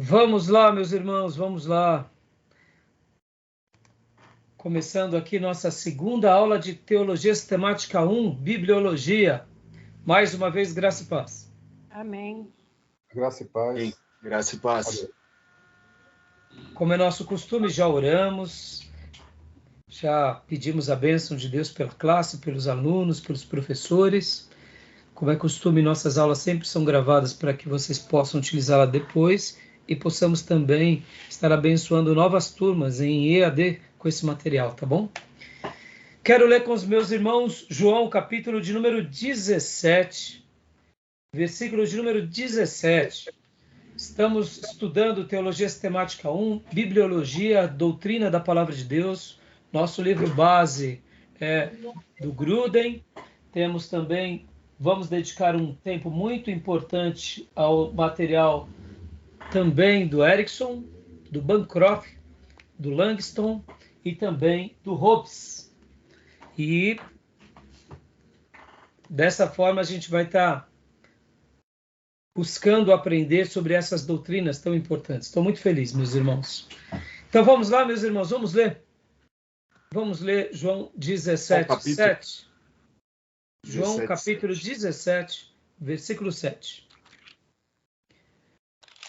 Vamos lá, meus irmãos, vamos lá. Começando aqui nossa segunda aula de Teologia Sistemática 1, Bibliologia. Mais uma vez, graça e paz. Amém. Graça e paz. Graça e paz. Como é nosso costume, já oramos, já pedimos a bênção de Deus pela classe, pelos alunos, pelos professores. Como é costume, nossas aulas sempre são gravadas para que vocês possam utilizá-la depois e possamos também estar abençoando novas turmas em EAD com esse material, tá bom? Quero ler com os meus irmãos João, capítulo de número 17, versículo de número 17. Estamos estudando Teologia Sistemática 1, Bibliologia, Doutrina da Palavra de Deus. Nosso livro base é do Gruden. Temos também, vamos dedicar um tempo muito importante ao material também do Erickson, do Bancroft, do Langston e também do Hobbes. E dessa forma a gente vai estar buscando aprender sobre essas doutrinas tão importantes. Estou muito feliz, meus irmãos. Então vamos lá, meus irmãos, vamos ler? Vamos ler João 17, 7. João capítulo 17, versículo 7.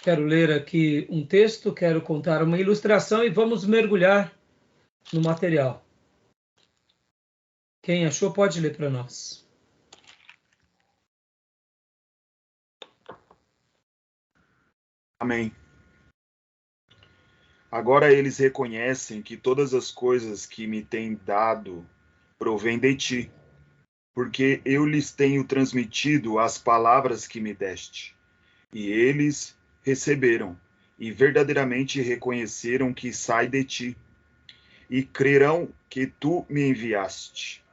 Quero ler aqui um texto, quero contar uma ilustração e vamos mergulhar no material. Quem achou pode ler para nós. Amém. Agora eles reconhecem que todas as coisas que me têm dado provêm de ti, porque eu lhes tenho transmitido as palavras que me deste, e eles receberam, e verdadeiramente reconheceram que sai de ti, e crerão que tu me enviaste.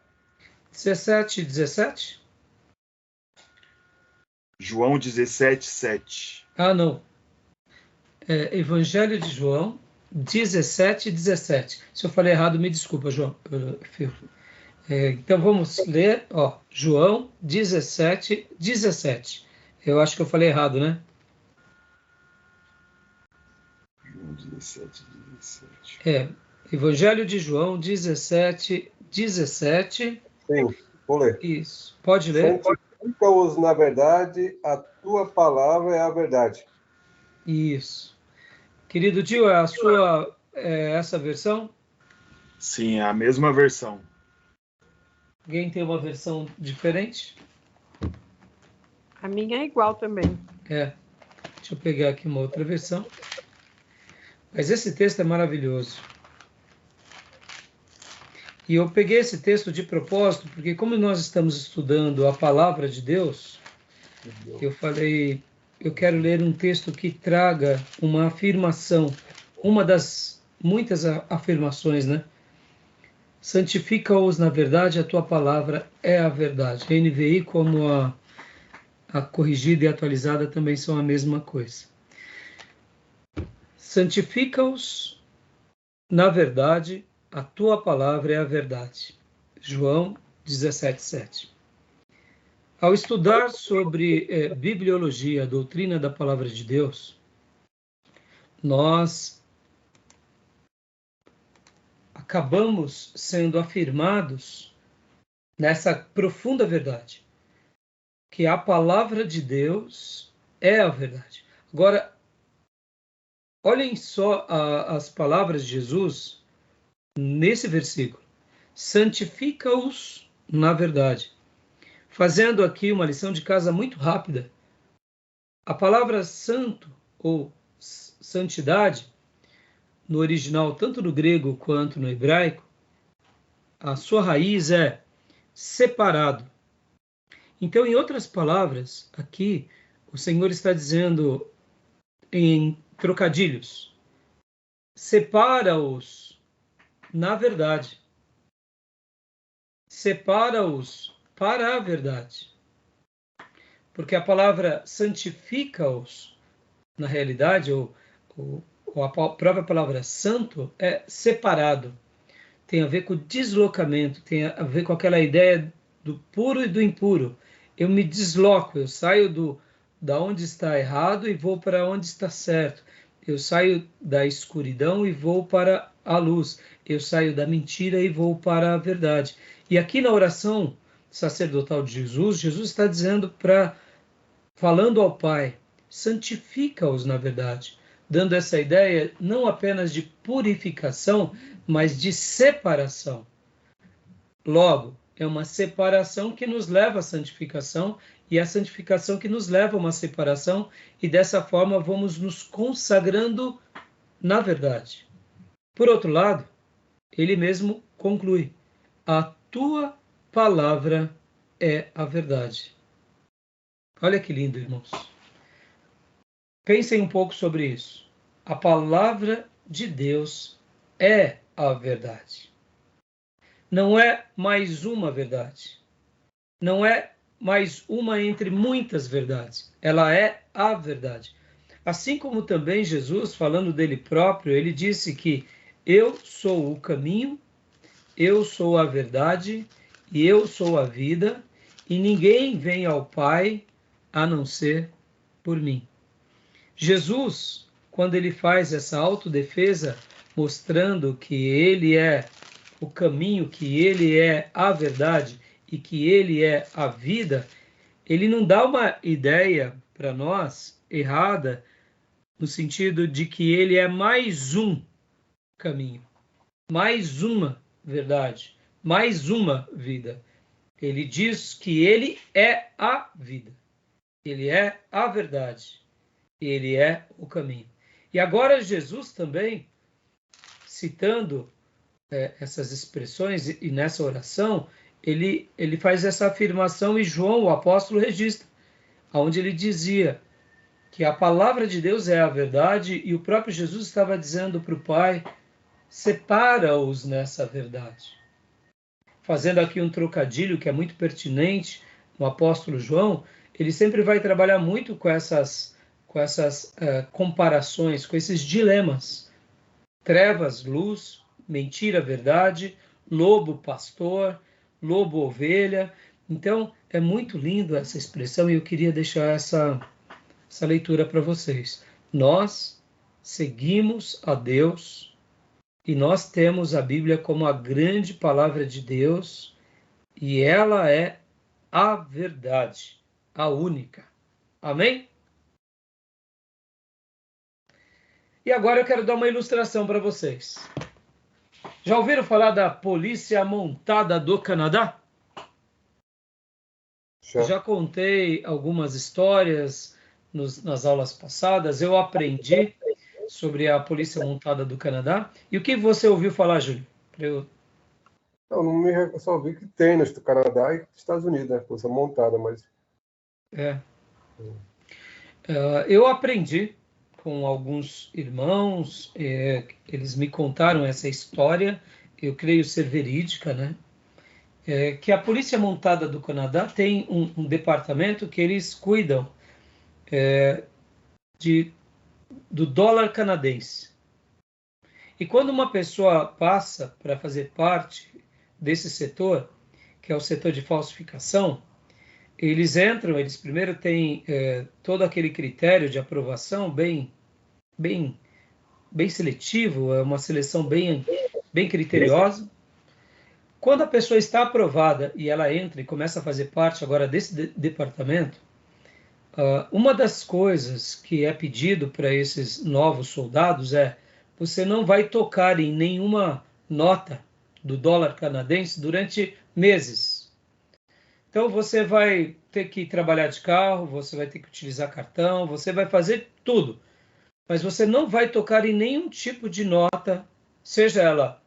17. João 17, 7. Ah, não. Evangelho de João 17, 17. Se eu falei errado, me desculpa, João. Então vamos ler, João 17, 17. Eu acho que eu falei errado, né? João 17, 17. Evangelho de João 17, 17. Sim, vou ler. Isso. Pode ler. Santifica-os na verdade, a tua palavra é a verdade. Isso. Querido tio, é a sua essa versão? Sim, é a mesma versão. Alguém tem uma versão diferente? A minha é igual também. Deixa eu pegar aqui uma outra versão. Mas esse texto é maravilhoso. E eu peguei esse texto de propósito, porque como nós estamos estudando a palavra de Deus, eu falei, eu quero ler um texto que traga uma afirmação, uma das muitas afirmações, né? Santifica-os na verdade, a tua palavra é a verdade. A NVI, como a corrigida e atualizada, também são a mesma coisa. Santifica-os na verdade, a tua palavra é a verdade. João 17, 7. Ao estudar sobre bibliologia, a doutrina da palavra de Deus, nós acabamos sendo afirmados nessa profunda verdade, que a palavra de Deus é a verdade. Agora, olhem só as palavras de Jesus nesse versículo. Santifica-os na verdade. Fazendo aqui uma lição de casa muito rápida. A palavra santo ou santidade, no original, tanto no grego quanto no hebraico, a sua raiz é separado. Então, em outras palavras, aqui o Senhor está dizendo em trocadilhos, separa-os na verdade. Separa-os para a verdade. Porque a palavra santifica-os, na realidade, ou a própria palavra santo, é separado. Tem a ver com deslocamento, tem a ver com aquela ideia do puro e do impuro. Eu me desloco, eu saio da onde está errado e vou para onde está certo. Eu saio da escuridão e vou para a luz. Eu saio da mentira e vou para a verdade. E aqui na oração sacerdotal de Jesus, Jesus está dizendo falando ao Pai, santifica-os na verdade, dando essa ideia não apenas de purificação, mas de separação. Logo, é uma separação que nos leva à santificação, e a santificação que nos leva a uma separação, e dessa forma vamos nos consagrando na verdade. Por outro lado, ele mesmo conclui: a tua palavra é a verdade. Olha que lindo, irmãos. Pensem um pouco sobre isso. A palavra de Deus é a verdade. Não é mais uma verdade. Não é mais uma entre muitas verdades. Ela é a verdade. Assim como também Jesus, falando dele próprio, ele disse que eu sou o caminho, eu sou a verdade e eu sou a vida, e ninguém vem ao Pai a não ser por mim. Jesus, quando ele faz essa autodefesa, mostrando que ele é o caminho, que ele é a verdade e que ele é a vida, ele não dá uma ideia para nós errada, no sentido de que ele é mais um caminho, mais uma verdade, mais uma vida. Ele diz que ele é a vida, ele é a verdade, ele é o caminho. E agora Jesus também, citando essas expressões, e nessa oração, ele faz essa afirmação, e João, o apóstolo, registra, onde ele dizia que a palavra de Deus é a verdade, e o próprio Jesus estava dizendo para o Pai, separa-os nessa verdade. Fazendo aqui um trocadilho que é muito pertinente no apóstolo João, ele sempre vai trabalhar muito com essas comparações, com esses dilemas. Trevas, luz, mentira, verdade, lobo, pastor, lobo, ovelha. Então, é muito lindo essa expressão, e eu queria deixar essa leitura para vocês. Nós seguimos a Deus e nós temos a Bíblia como a grande palavra de Deus, e ela é a verdade, a única. Amém? E agora eu quero dar uma ilustração para vocês. Já ouviram falar da Polícia Montada do Canadá? Já contei algumas histórias nas aulas passadas. Eu aprendi sobre a Polícia Montada do Canadá. E o que você ouviu falar, Júlio? Eu só ouvi que tem no Canadá e nos Estados Unidos, né? Polícia Montada, mas... Eu aprendi com alguns irmãos, eles me contaram essa história, eu creio ser verídica, né? Que a Polícia Montada do Canadá tem um departamento que eles cuidam do dólar canadense. E quando uma pessoa passa para fazer parte desse setor, que é o setor de falsificação, eles primeiro têm todo aquele critério de aprovação bem seletivo, é uma seleção bem criteriosa. Quando a pessoa está aprovada e ela entra e começa a fazer parte agora desse departamento, uma das coisas que é pedido para esses novos soldados você não vai tocar em nenhuma nota do dólar canadense durante meses. Então você vai ter que trabalhar de carro, você vai ter que utilizar cartão, você vai fazer tudo. Mas você não vai tocar em nenhum tipo de nota, seja ela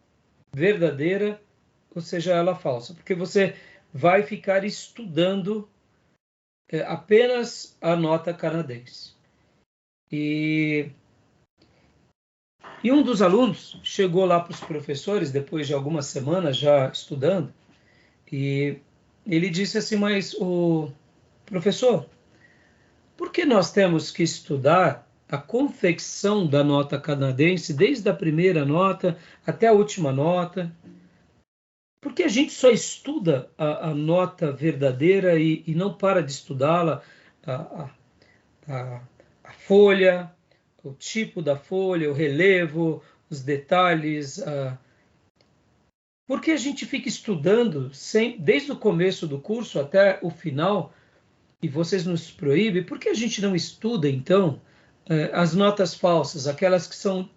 verdadeira ou seja ela falsa, porque você vai ficar estudando apenas a nota canadense. E um dos alunos chegou lá para os professores, depois de algumas semanas já estudando, e ele disse assim, mas o professor, por que nós temos que estudar a confecção da nota canadense, desde a primeira nota até a última nota? Por que a gente só estuda a nota verdadeira e não para de estudá-la, a folha, o tipo da folha, o relevo, os detalhes. Porque a gente fica estudando desde o começo do curso até o final, e vocês nos proíbem, por que a gente não estuda, então, as notas falsas, aquelas que são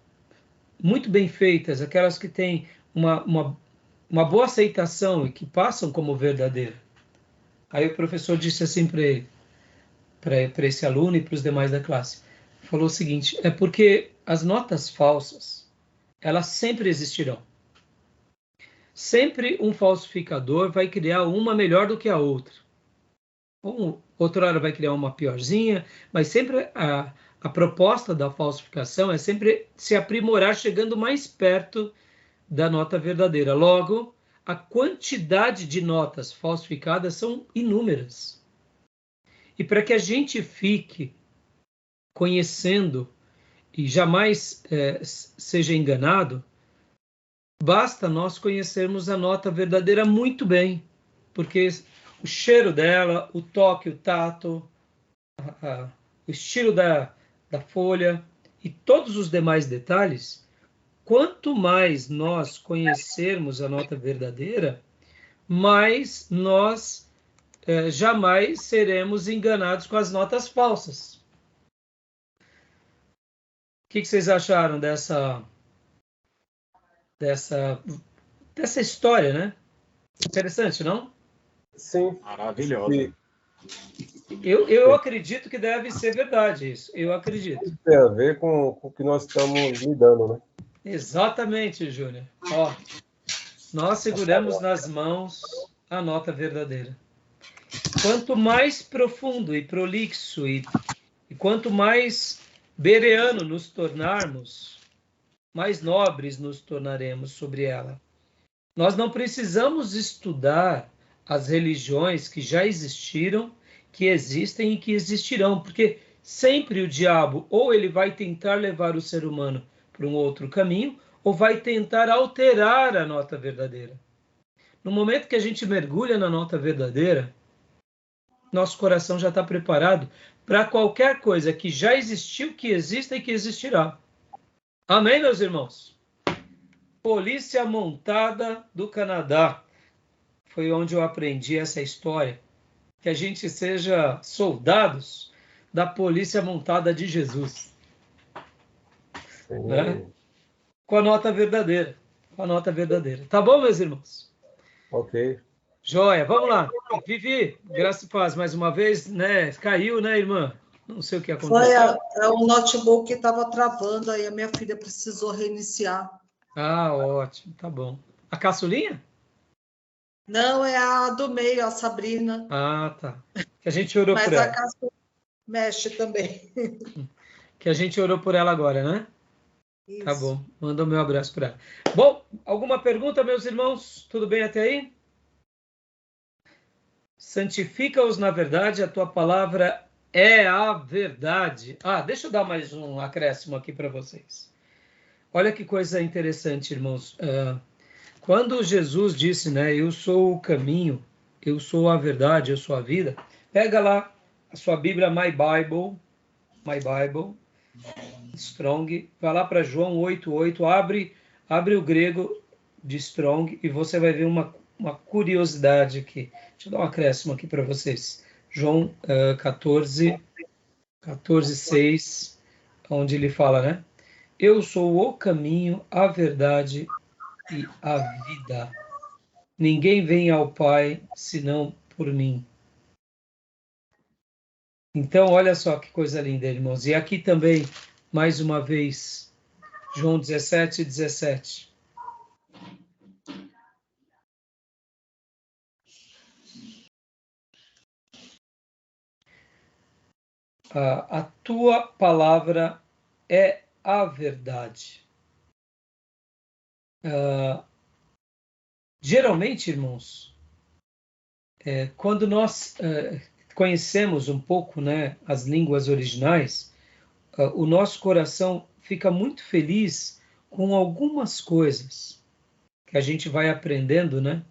muito bem feitas, aquelas que têm uma boa aceitação e que passam como verdadeira? Aí o professor disse assim para ele, para esse aluno e para os demais da classe, falou o seguinte: é porque as notas falsas, elas sempre existirão. Sempre um falsificador vai criar uma melhor do que a outra. Outra hora vai criar uma piorzinha, mas sempre a proposta da falsificação é sempre se aprimorar, chegando mais perto da nota verdadeira. Logo, a quantidade de notas falsificadas são inúmeras. E para que a gente fique conhecendo e jamais seja enganado, basta nós conhecermos a nota verdadeira muito bem, porque o cheiro dela, o toque, o tato, o estilo da folha e todos os demais detalhes, quanto mais nós conhecermos a nota verdadeira, mais nós jamais seremos enganados com as notas falsas. O que vocês acharam dessa história, né? Interessante, não? Sim. Maravilhosa. Eu acredito que deve ser verdade isso. Eu acredito. Tem a ver com o que nós estamos lidando, né? Exatamente, Júnior. Ó, nós seguramos nas mãos a nota verdadeira. Quanto mais profundo e prolixo e quanto mais bereano nos tornarmos, mais nobres nos tornaremos sobre ela. Nós não precisamos estudar as religiões que já existiram, que existem e que existirão, porque sempre o diabo ou ele vai tentar levar o ser humano para um outro caminho, ou vai tentar alterar a nota verdadeira. No momento que a gente mergulha na nota verdadeira, nosso coração já está preparado para qualquer coisa que já existiu, que exista e que existirá. Amém, meus irmãos? Polícia Montada do Canadá. Foi onde eu aprendi essa história. Que a gente seja soldados da Polícia Montada de Jesus. Né? Com a nota verdadeira. Com a nota verdadeira. Tá bom, meus irmãos? Ok. Joia, vamos lá. Vivi, graça e paz mais uma vez, né? Caiu, né, irmã? Não sei o que aconteceu. Foi o notebook que estava travando, aí a minha filha precisou reiniciar. Ah, ótimo, tá bom. A caçulinha? Não, é a do meio, a Sabrina. Ah, tá. Que a gente orou por ela. Mas a caçulinha mexe também. Que a gente orou por ela agora, né? Isso. Tá bom, manda o meu abraço para ela. Bom, alguma pergunta, meus irmãos? Tudo bem até aí? Santifica-os na verdade, a tua palavra é a verdade. Ah, deixa eu dar mais um acréscimo aqui para vocês. Olha que coisa interessante, irmãos. Quando Jesus disse, né, eu sou o caminho, eu sou a verdade, eu sou a vida, pega lá a sua Bíblia, My Bible, Strong, vai lá para João 8:8, abre o grego de Strong e você vai ver uma curiosidade aqui. Deixa eu dar um acréscimo aqui para vocês. João 14:6, onde ele fala, né? Eu sou o caminho, a verdade e a vida. Ninguém vem ao Pai senão por mim. Então, olha só que coisa linda, irmãos. E aqui também, mais uma vez, João 17:17. A tua palavra é a verdade. Geralmente, irmãos, quando nós conhecemos um pouco, né, as línguas originais, o nosso coração fica muito feliz com algumas coisas que a gente vai aprendendo, né,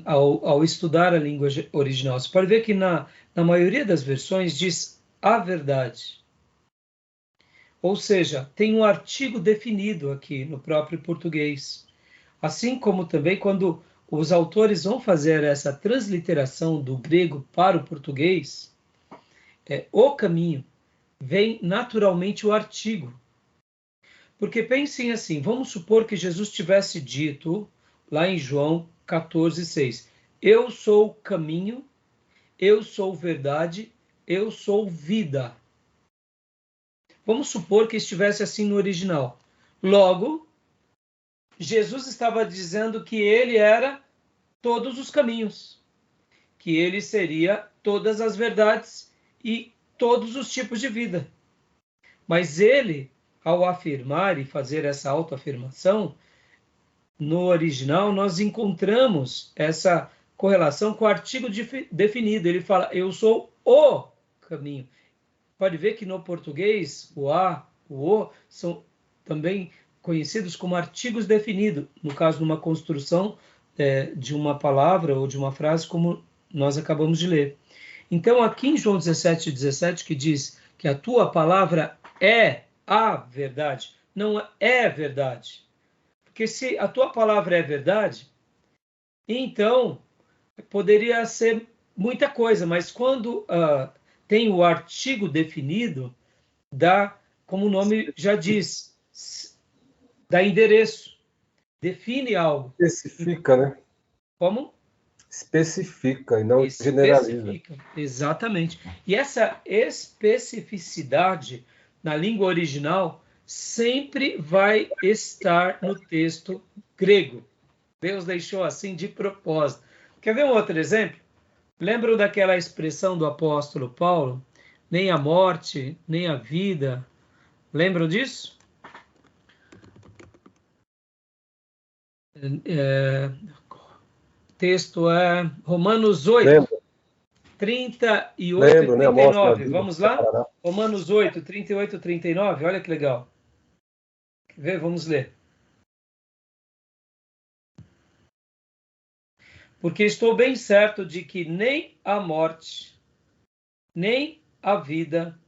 ao estudar a língua original. Você pode ver que na maioria das versões diz a verdade. Ou seja, tem um artigo definido aqui no próprio português. Assim como também quando os autores vão fazer essa transliteração do grego para o português, o caminho, vem naturalmente o artigo. Porque pensem assim, vamos supor que Jesus tivesse dito, lá em João 14:6, eu sou o caminho, eu sou verdade, eu sou vida. Vamos supor que estivesse assim no original. Logo, Jesus estava dizendo que ele era todos os caminhos, que ele seria todas as verdades e todos os tipos de vida. Mas ele, ao afirmar e fazer essa autoafirmação, no original nós encontramos essa correlação com o artigo definido. Ele fala, eu sou o caminho. Pode ver que no português o a, o o são também conhecidos como artigos definidos, no caso de uma construção de uma palavra ou de uma frase, como nós acabamos de ler. Então, aqui em João 17:17, que diz que a tua palavra é a verdade, não é verdade. Porque se a tua palavra é verdade, então poderia ser muita coisa, mas quando tem o artigo definido, dá, como o nome já diz, dá endereço, define algo. Especifica, né? Como? Especifica e não generaliza. Exatamente. E essa especificidade na língua original sempre vai estar no texto grego. Deus deixou assim de propósito. Quer ver um outro exemplo? Lembram daquela expressão do apóstolo Paulo? Nem a morte, nem a vida. Lembram disso? Texto é Romanos 8, Lembro. 38 Lembro, e né? 39. Vamos lá? Romanos 8, 38 e 39. Olha que legal. Quer ver? Vamos ler. Porque estou bem certo de que nem a morte, nem a vida,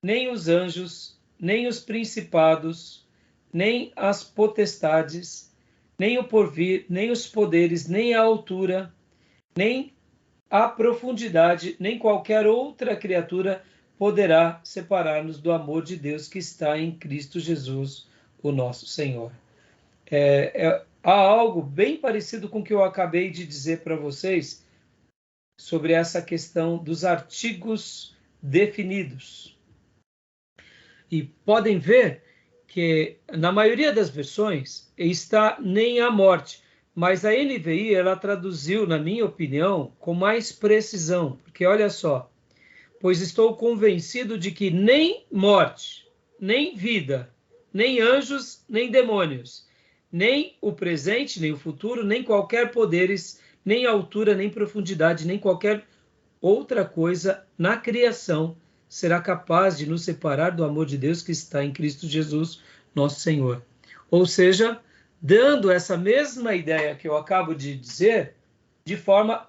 nem os anjos, nem os principados, nem as potestades, nem o porvir, nem os poderes, nem a altura, nem a profundidade, nem qualquer outra criatura poderá separar-nos do amor de Deus que está em Cristo Jesus, o nosso Senhor. Há algo bem parecido com o que eu acabei de dizer para vocês sobre essa questão dos artigos definidos. E podem ver que na maioria das versões está nem a morte, mas a NVI ela traduziu, na minha opinião, com mais precisão, porque olha só, pois estou convencido de que nem morte, nem vida, nem anjos, nem demônios, nem o presente, nem o futuro, nem qualquer poderes, nem altura, nem profundidade, nem qualquer outra coisa na criação será capaz de nos separar do amor de Deus que está em Cristo Jesus, nosso Senhor. Ou seja, dando essa mesma ideia que eu acabo de dizer, de forma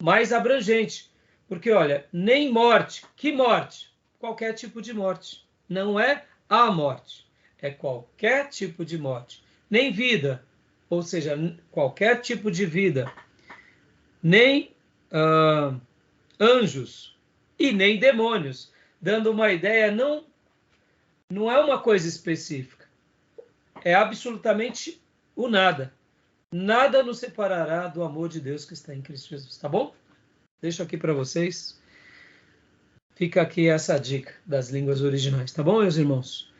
mais abrangente. Porque, olha, nem morte. Que morte? Qualquer tipo de morte. Não é a morte. É qualquer tipo de morte. Nem vida. Ou seja, qualquer tipo de vida. Nem anjos. E nem demônios. Dando uma ideia, não é uma coisa específica. É absolutamente o nada. Nada nos separará do amor de Deus que está em Cristo Jesus. Tá bom? Deixo aqui para vocês. Fica aqui essa dica das línguas originais. Tá bom, meus irmãos?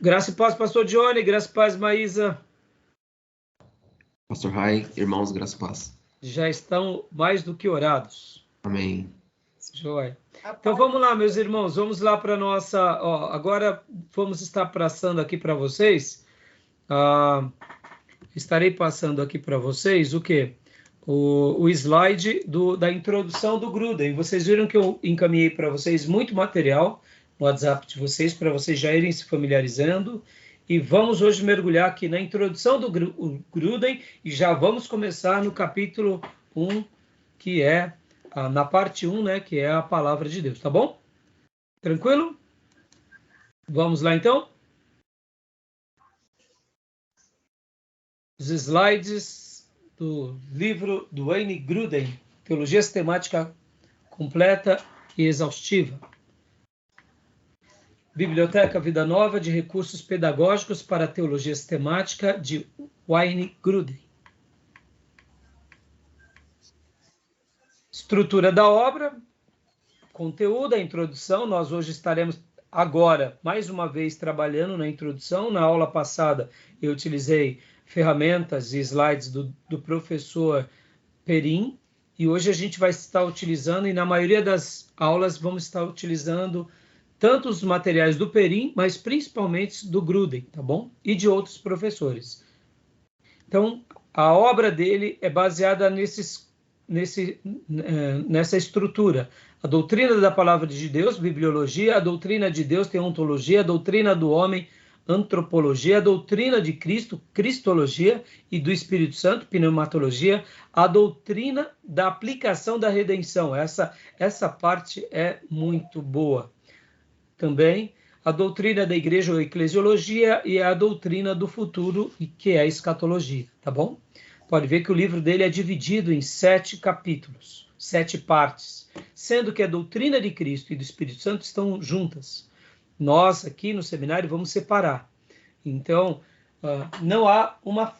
Graça e paz, pastor Johnny. Graça e paz, Maísa. Pastor Rai, irmãos, graça e paz. Já estão mais do que orados. Amém. Joia. Então vamos lá, meus irmãos. Vamos lá para a nossa... agora vamos estar passando aqui para vocês. Estarei passando aqui para vocês o quê? O slide da introdução do Gruden. Vocês viram que eu encaminhei para vocês muito material no WhatsApp de vocês, para vocês já irem se familiarizando. E vamos hoje mergulhar aqui na introdução do Gruden e já vamos começar no capítulo 1, que é, na parte 1, né, que é a palavra de Deus, tá bom? Tranquilo? Vamos lá, então? Os slides do livro do Wayne Grudem, Teologia Sistemática Completa e Exaustiva. Biblioteca Vida Nova de Recursos Pedagógicos para a Teologia Sistemática, de Wayne Grudem. Estrutura da obra, conteúdo, a introdução. Nós hoje estaremos agora, mais uma vez, trabalhando na introdução. Na aula passada, eu utilizei ferramentas e slides do professor Perim, e hoje a gente vai estar utilizando, e na maioria das aulas vamos estar utilizando tanto os materiais do Perim, mas principalmente do Grudem, tá bom? E de outros professores. Então, a obra dele é baseada nessa estrutura. A doutrina da palavra de Deus, bibliologia, a doutrina de Deus, teontologia, a doutrina do homem, antropologia, a doutrina de Cristo, cristologia, e do Espírito Santo, pneumatologia, a doutrina da aplicação da redenção. Essa parte é muito boa. Também a doutrina da igreja ou eclesiologia e a doutrina do futuro, que é a escatologia, tá bom? Pode ver que o livro dele é dividido em 7 capítulos, 7 partes, sendo que a doutrina de Cristo e do Espírito Santo estão juntas. Nós, aqui no seminário, vamos separar. Então, não há uma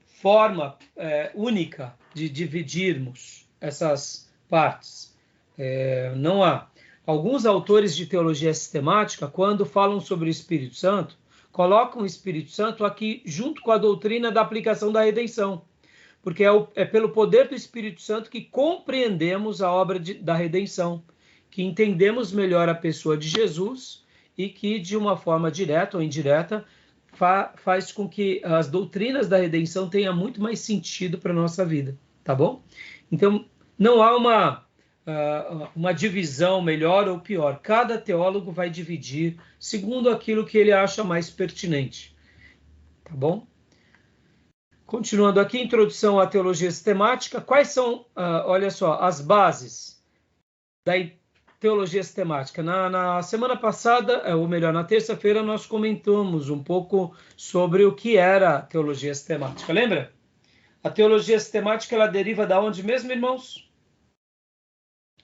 forma única de dividirmos essas partes. Não há. Alguns autores de teologia sistemática, quando falam sobre o Espírito Santo, colocam o Espírito Santo aqui junto com a doutrina da aplicação da redenção. Porque é pelo poder do Espírito Santo que compreendemos a obra da redenção, que entendemos melhor a pessoa de Jesus e que, de uma forma direta ou indireta, faz com que as doutrinas da redenção tenham muito mais sentido para a nossa vida, tá bom? Então, não há uma divisão melhor ou pior. Cada teólogo vai dividir segundo aquilo que ele acha mais pertinente, tá bom? Continuando aqui, introdução à teologia sistemática. Quais são, olha só, as bases da teologia sistemática? Na semana passada, ou melhor, na terça-feira, nós comentamos um pouco sobre o que era a teologia sistemática. Lembra? A teologia sistemática, ela deriva da onde mesmo, irmãos?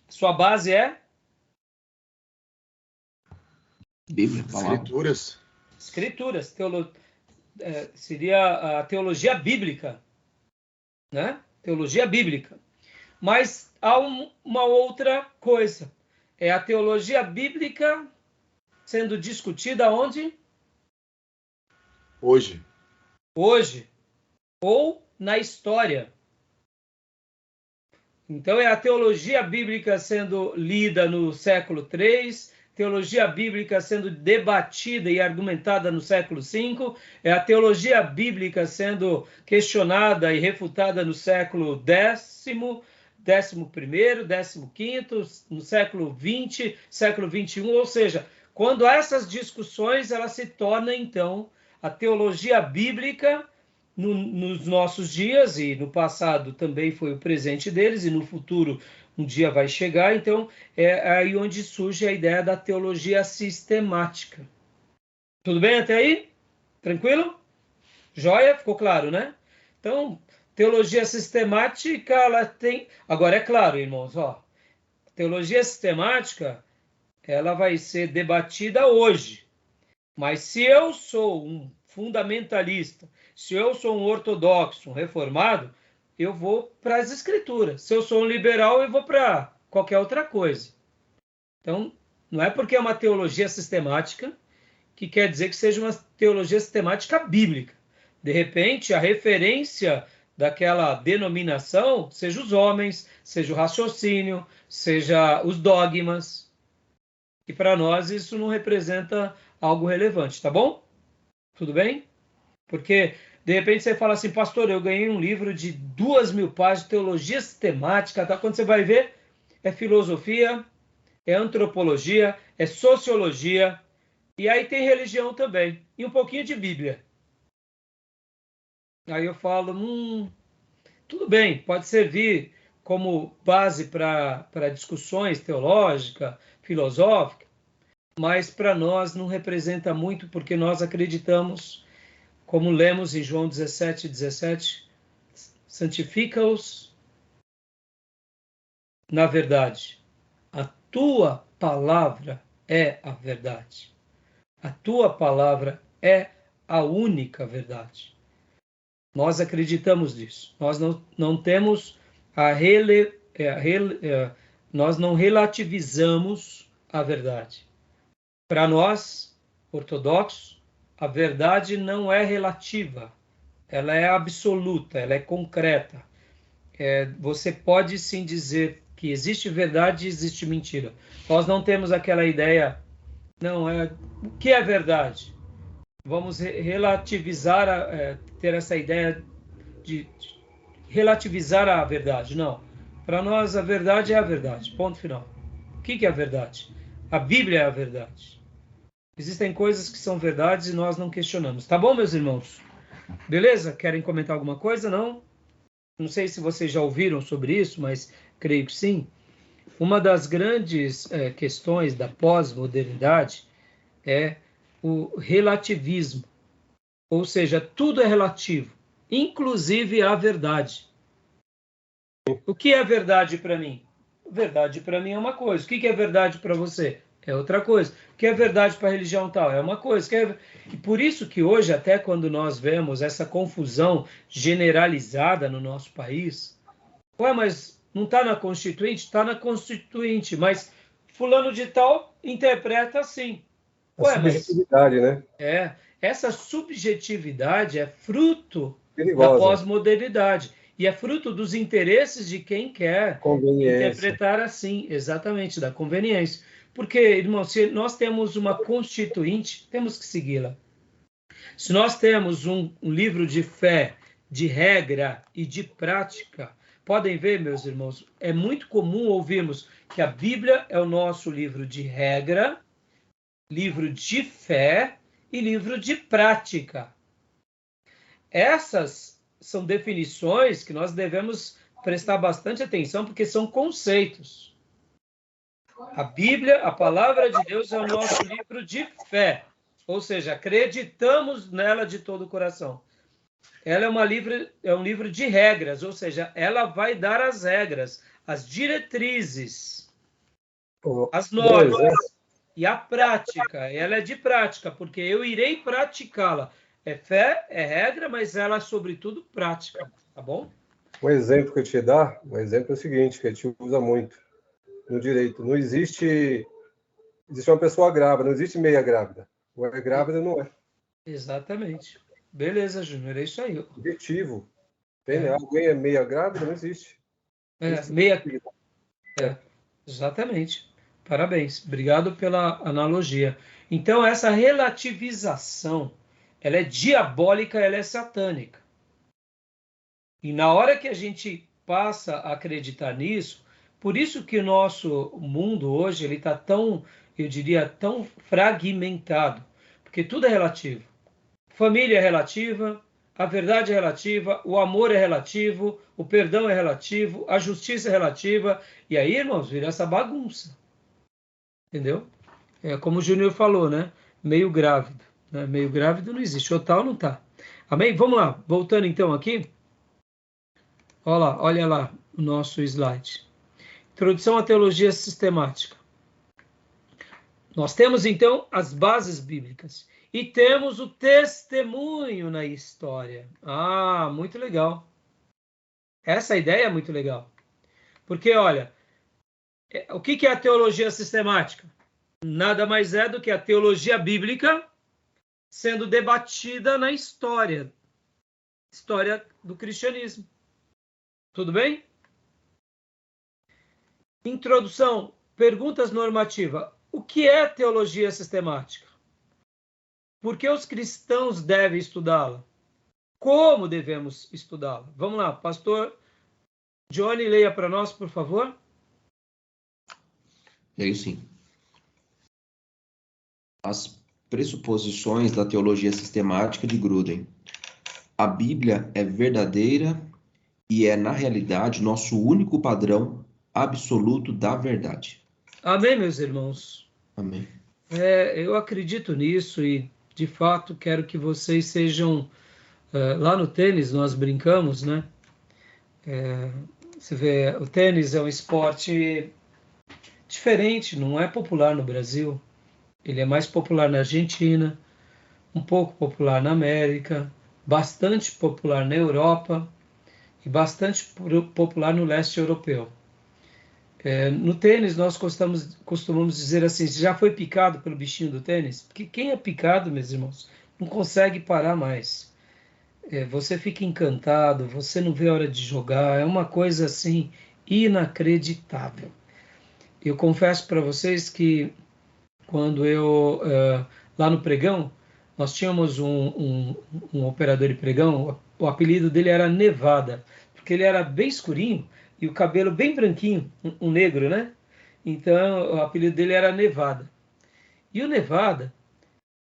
Sua base é? Bíblia, palavra. Escrituras. Escrituras. Seria a teologia bíblica, né? Teologia bíblica. Mas há uma outra coisa. É a teologia bíblica sendo discutida onde? Hoje. Hoje. Ou na história. Então, é a teologia bíblica sendo lida no século III, teologia bíblica sendo debatida e argumentada no século V, é a teologia bíblica sendo questionada e refutada no século X, XI, XV, no século XX, século XXI, ou seja, quando essas discussões elas se tornam, então, a teologia bíblica nos nossos dias, e no passado também foi o presente deles, e no futuro um dia vai chegar, então é aí onde surge a ideia da teologia sistemática. Tudo bem até aí? Tranquilo? Joia? Ficou claro, né? Então, teologia sistemática, ela tem... Agora, é claro, irmãos, ó, teologia sistemática, ela vai ser debatida hoje, mas se eu sou um fundamentalista, se eu sou um ortodoxo, um reformado, eu vou para as escrituras. Se eu sou um liberal, eu vou para qualquer outra coisa. Então, não é porque é uma teologia sistemática que quer dizer que seja uma teologia sistemática bíblica. De repente, a referência daquela denominação seja os homens, seja o raciocínio, seja os dogmas. E para nós isso não representa algo relevante, tá bom? Tudo bem? Porque, de repente, você fala assim, pastor, eu ganhei um livro de 2.000 páginas de teologia sistemática, tá? Quando você vai ver, é filosofia, é antropologia, é sociologia, e aí tem religião também, e um pouquinho de Bíblia. Aí eu falo, tudo bem, pode servir como base para discussões teológicas, filosóficas, mas para nós não representa muito, porque nós acreditamos, como lemos em João 17:17, santifica-os na verdade. A tua palavra é a verdade. A tua palavra é a única verdade. Nós acreditamos nisso. Nós não temos nós não relativizamos a verdade. Para nós, ortodoxos, a verdade não é relativa. Ela é absoluta, ela é concreta. Você pode sim dizer que existe verdade e existe mentira. Nós não temos aquela ideia, o que é verdade? Vamos relativizar, ter essa ideia de relativizar a verdade. Não. Para nós, a verdade é a verdade. Ponto final. O que é a verdade? A Bíblia é a verdade. Existem coisas que são verdades e nós não questionamos. Tá bom, meus irmãos? Beleza? Querem comentar alguma coisa? Não? Não sei se vocês já ouviram sobre isso, mas creio que sim. Uma das grandes questões da pós-modernidade é o relativismo. Ou seja, tudo é relativo, inclusive a verdade. O que é verdade para mim? Verdade para mim é uma coisa. O que é verdade para você? É outra coisa. O que é verdade para a religião tal? É uma coisa. E por isso que hoje, até quando nós vemos essa confusão generalizada no nosso país, mas não está na Constituinte? Está na Constituinte, mas fulano de tal interpreta assim. Subjetividade, né? Essa subjetividade é fruto da pós-modernidade. E é fruto dos interesses de quem quer interpretar assim, exatamente, da conveniência. Porque, irmão, se nós temos uma Constituinte, temos que segui-la. Se nós temos um livro de fé, de regra e de prática, podem ver, meus irmãos, é muito comum ouvirmos que a Bíblia é o nosso livro de regra, livro de fé e livro de prática. Essas são definições que nós devemos prestar bastante atenção, porque são conceitos. A Bíblia, a palavra de Deus, é o nosso livro de fé, ou seja, acreditamos nela de todo o coração. Ela é um livro de regras, ou seja, ela vai dar as regras, as diretrizes, as normas e a prática. Ela é de prática, porque eu irei praticá-la. É fé, é regra, mas ela é, sobretudo, prática. Tá bom? Um exemplo que eu te dar, um exemplo é o seguinte, que a gente usa muito no direito. Não existe uma pessoa grávida, não existe meia grávida. Ou é grávida ou não é. Exatamente. Beleza, Júnior, é isso aí. Objetivo. Alguém é meia grávida? Não existe. Exatamente. Parabéns. Obrigado pela analogia. Então, essa relativização, ela é diabólica, ela é satânica. E na hora que a gente passa a acreditar nisso, por isso que o nosso mundo hoje ele está tão, eu diria, tão fragmentado. Porque tudo é relativo. Família é relativa, a verdade é relativa, o amor é relativo, o perdão é relativo, a justiça é relativa. E aí, irmãos, vira essa bagunça. Entendeu? É como o Júnior falou, né? Meio grávido. Né? Meio grávido não existe, ou tal não tá. Amém? Vamos lá, voltando então aqui. Olha lá o nosso slide. Introdução à teologia sistemática. Nós temos então as bases bíblicas e temos o testemunho na história. Muito legal. Essa ideia é muito legal. Porque, olha, o que é a teologia sistemática? Nada mais é do que a teologia bíblica sendo debatida na história do cristianismo. Tudo bem? Introdução, perguntas normativas. O que é teologia sistemática? Por que os cristãos devem estudá-la? Como devemos estudá-la? Vamos lá, pastor Johnny, leia para nós, por favor. Leio sim. As pressuposições da teologia sistemática de Gruden. A Bíblia é verdadeira e é, na realidade, nosso único padrão absoluto da verdade. Amém, meus irmãos. Amém. Eu acredito nisso e, de fato, quero que vocês sejam... lá no tênis nós brincamos, né? Você vê, o tênis é um esporte diferente, não é popular no Brasil. Ele é mais popular na Argentina, um pouco popular na América, bastante popular na Europa e bastante popular no leste europeu. No tênis, nós costumamos dizer assim, você já foi picado pelo bichinho do tênis? Porque quem é picado, meus irmãos, não consegue parar mais. Você fica encantado, você não vê a hora de jogar, é uma coisa assim inacreditável. Eu confesso para vocês que quando lá no pregão, nós tínhamos um operador de pregão, o apelido dele era Nevada, porque ele era bem escurinho e o cabelo bem branquinho, um negro, né? Então o apelido dele era Nevada. E o Nevada,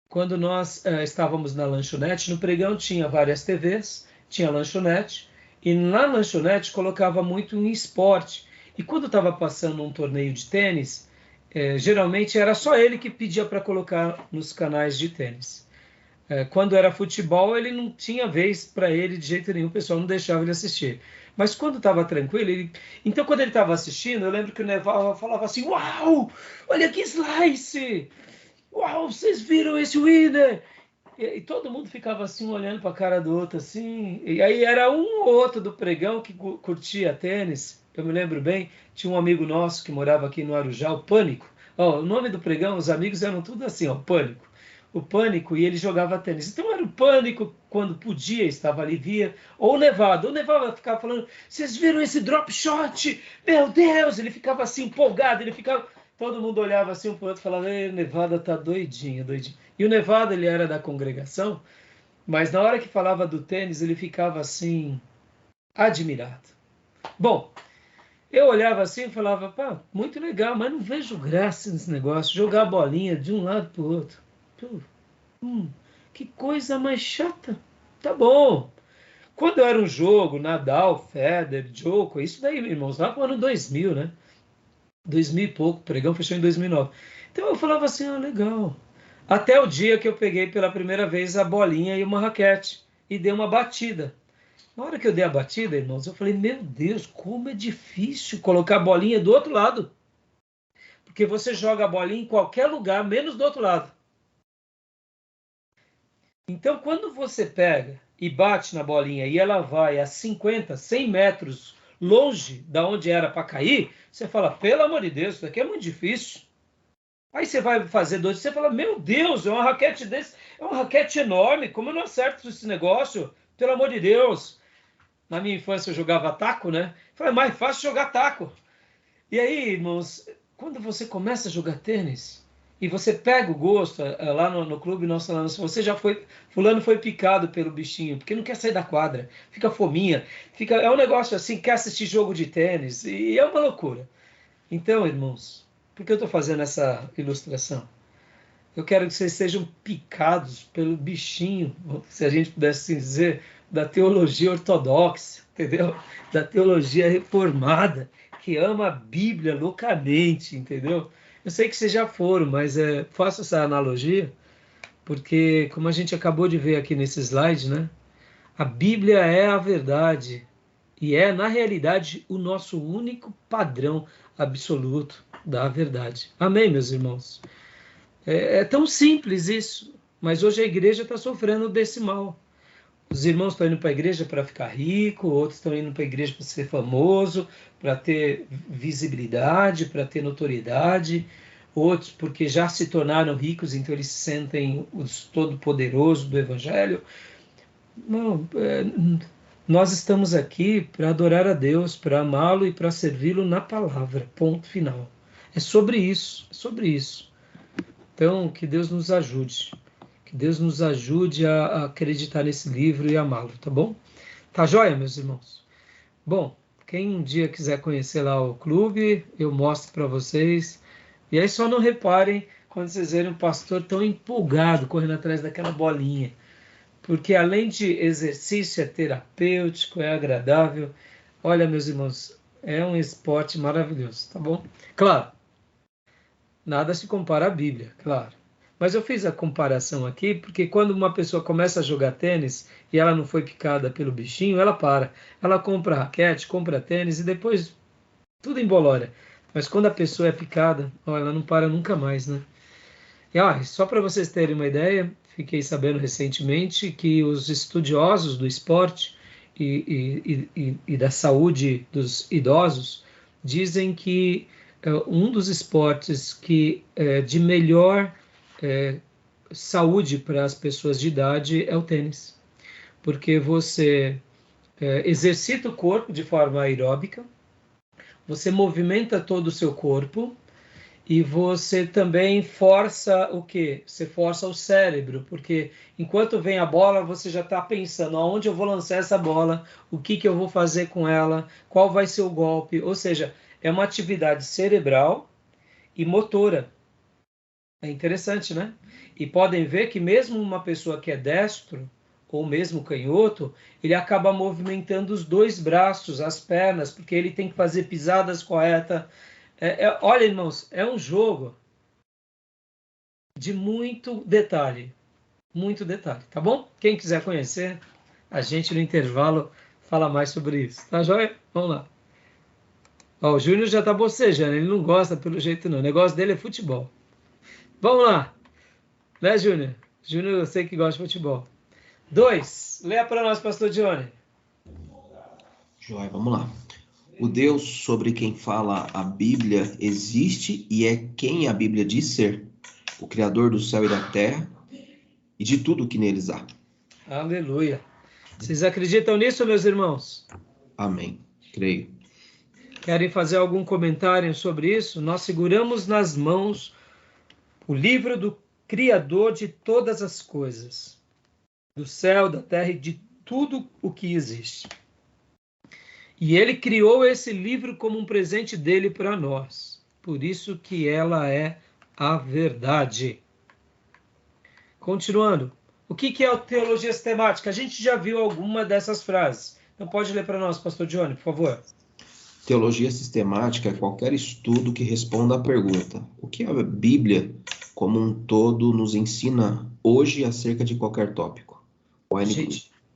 quando nós estávamos na lanchonete, no pregão tinha várias TVs, tinha lanchonete, e na lanchonete colocava muito em esporte. E quando estava passando um torneio de tênis, geralmente era só ele que pedia para colocar nos canais de tênis. Quando era futebol, ele não tinha vez para ele de jeito nenhum, o pessoal não deixava ele assistir. Mas quando estava tranquilo, então quando ele estava assistindo, eu lembro que o Neval falava assim, uau, olha que slice! Uau, vocês viram esse winner? E todo mundo ficava assim, olhando para a cara do outro, assim. E aí era um ou outro do pregão que curtia tênis. Eu me lembro bem, tinha um amigo nosso que morava aqui no Arujá, o Pânico. O nome do pregão, os amigos eram tudo assim, Pânico. O Pânico, e ele jogava tênis. Então era o Pânico, quando podia, estava ali, via. Ou o Nevada. O Nevada ficava falando, vocês viram esse drop shot? Meu Deus! Ele ficava assim, empolgado, ele ficava... Todo mundo olhava assim um para o outro e falava, o Nevada tá doidinho, doidinho. E o Nevada, ele era da congregação, mas na hora que falava do tênis, ele ficava assim, admirado. Bom, eu olhava assim e falava, pá, muito legal, mas não vejo graça nesse negócio, jogar a bolinha de um lado para o outro. Que coisa mais chata. Tá bom. Quando era um jogo, Nadal, Federer, Djokovic, isso daí, irmãos, lá para o ano 2000, né? 2000 e pouco, o pregão fechou em 2009. Então eu falava assim, legal. Até o dia que eu peguei pela primeira vez a bolinha e uma raquete e dei uma batida. Na hora que eu dei a batida, irmãos, eu falei, meu Deus, como é difícil colocar a bolinha do outro lado. Porque você joga a bolinha em qualquer lugar, menos do outro lado. Então, quando você pega e bate na bolinha e ela vai a 50, 100 metros longe da onde era para cair, você fala, pelo amor de Deus, isso aqui é muito difícil. Aí você vai fazer dois, você fala, meu Deus, é uma raquete desse, é uma raquete enorme, como eu não acerto esse negócio? Pelo amor de Deus. Na minha infância eu jogava taco, né? Foi mais fácil jogar taco. E aí, irmãos, quando você começa a jogar tênis e você pega o gosto, lá no clube nós falamos, você já foi, fulano foi picado pelo bichinho, porque não quer sair da quadra, fica fominha, é um negócio assim, quer assistir jogo de tênis, e é uma loucura. Então, irmãos, por que eu estou fazendo essa ilustração? Eu quero que vocês sejam picados pelo bichinho, se a gente pudesse assim dizer, da teologia ortodoxa, entendeu? Da teologia reformada, que ama a Bíblia loucamente, entendeu? Eu sei que vocês já foram, mas faço essa analogia, porque como a gente acabou de ver aqui nesse slide, né? A Bíblia é a verdade e é, na realidade, o nosso único padrão absoluto da verdade. Amém, meus irmãos? É tão simples isso, mas hoje a igreja está sofrendo desse mal. Os irmãos estão indo para a igreja para ficar rico, outros estão indo para a igreja para ser famoso, para ter visibilidade, para ter notoriedade, outros porque já se tornaram ricos, então eles se sentem os todo-poderosos do Evangelho. Não, nós estamos aqui para adorar a Deus, para amá-lo e para servi-lo na palavra, ponto final. É sobre isso, é sobre isso. Então, que Deus nos ajude. Que Deus nos ajude a acreditar nesse livro e amá-lo, tá bom? Tá joia, meus irmãos? Bom, quem um dia quiser conhecer lá o clube, eu mostro para vocês. E aí só não reparem quando vocês verem um pastor tão empolgado, correndo atrás daquela bolinha. Porque além de exercício, é terapêutico, é agradável. Olha, meus irmãos, é um esporte maravilhoso, tá bom? Claro, Nada se compara à Bíblia, claro. Mas eu fiz a comparação aqui porque quando uma pessoa começa a jogar tênis e ela não foi picada pelo bichinho, ela para. Ela compra raquete, compra tênis e depois tudo embolora. Mas quando a pessoa é picada, ó, ela não para nunca mais, né? E só para vocês terem uma ideia, fiquei sabendo recentemente que os estudiosos do esporte e da saúde dos idosos dizem que um dos esportes que de melhor saúde para as pessoas de idade é o tênis, porque você exercita o corpo de forma aeróbica, você movimenta todo o seu corpo e você também força o quê? Você força o cérebro, porque enquanto vem a bola, você já está pensando aonde eu vou lançar essa bola, o que eu vou fazer com ela, qual vai ser o golpe. Ou seja, é uma atividade cerebral e motora. É interessante, né? E podem ver que mesmo uma pessoa que é destro, ou mesmo canhoto, ele acaba movimentando os dois braços, as pernas, porque ele tem que fazer pisadas corretas. Olha, irmãos, é um jogo de muito detalhe, tá bom? Quem quiser conhecer, a gente no intervalo fala mais sobre isso, tá joia? Vamos lá. Ó, o Júnior já tá bocejando, ele não gosta pelo jeito não, o negócio dele é futebol. Vamos lá, né, Júnior? Júnior, eu sei que gosta de futebol. 2, leia para nós, pastor Johnny. Joia, vamos lá. O Deus sobre quem fala a Bíblia existe e é quem a Bíblia diz ser, o Criador do céu e da terra e de tudo que neles há. Aleluia. Vocês acreditam nisso, meus irmãos? Amém. Creio. Querem fazer algum comentário sobre isso? Nós seguramos nas mãos o livro do Criador de todas as coisas, do céu, da terra e de tudo o que existe. E ele criou esse livro como um presente dele para nós. Por isso que ela é a verdade. Continuando. O que é a teologia sistemática? A gente já viu alguma dessas frases. Então pode ler para nós, pastor Johnny, por favor. Teologia sistemática é qualquer estudo que responda à pergunta: o que a Bíblia, como um todo, nos ensina hoje acerca de qualquer tópico?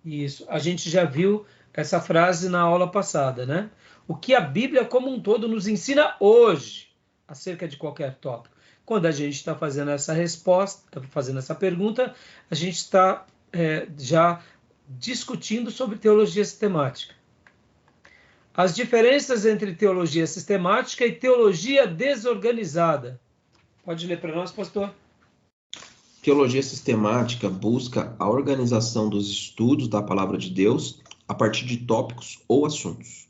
Isso. A gente já viu essa frase na aula passada, né? O que a Bíblia, como um todo, nos ensina hoje acerca de qualquer tópico. Quando a gente está fazendo essa resposta, fazendo essa pergunta, a gente está já discutindo sobre teologia sistemática. As diferenças entre teologia sistemática e teologia desorganizada. Pode ler para nós, pastor? Teologia sistemática busca a organização dos estudos da palavra de Deus a partir de tópicos ou assuntos.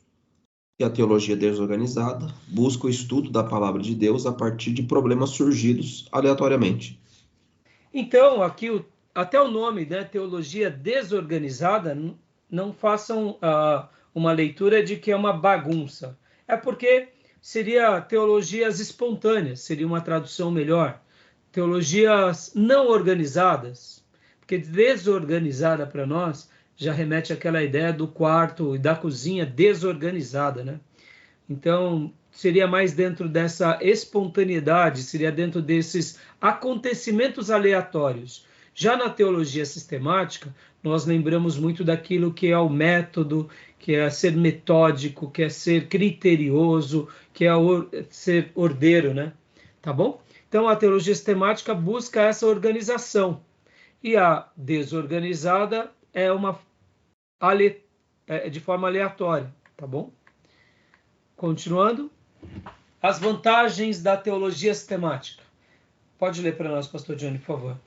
E a teologia desorganizada busca o estudo da palavra de Deus a partir de problemas surgidos aleatoriamente. Então, aqui até o nome, né, teologia desorganizada, não façam uma leitura de que é uma bagunça. É porque seria teologias espontâneas, seria uma tradução melhor. Teologias não organizadas, porque desorganizada para nós já remete àquela ideia do quarto e da cozinha desorganizada, né? Então, seria mais dentro dessa espontaneidade, seria dentro desses acontecimentos aleatórios. Já na teologia sistemática, nós lembramos muito daquilo que é o método, que é ser metódico, que é ser criterioso, que é ser ordeiro, né? Tá bom? Então, a teologia sistemática busca essa organização. E a desorganizada é de forma aleatória, tá bom? Continuando. As vantagens da teologia sistemática. Pode ler para nós, pastor Johnny, por favor.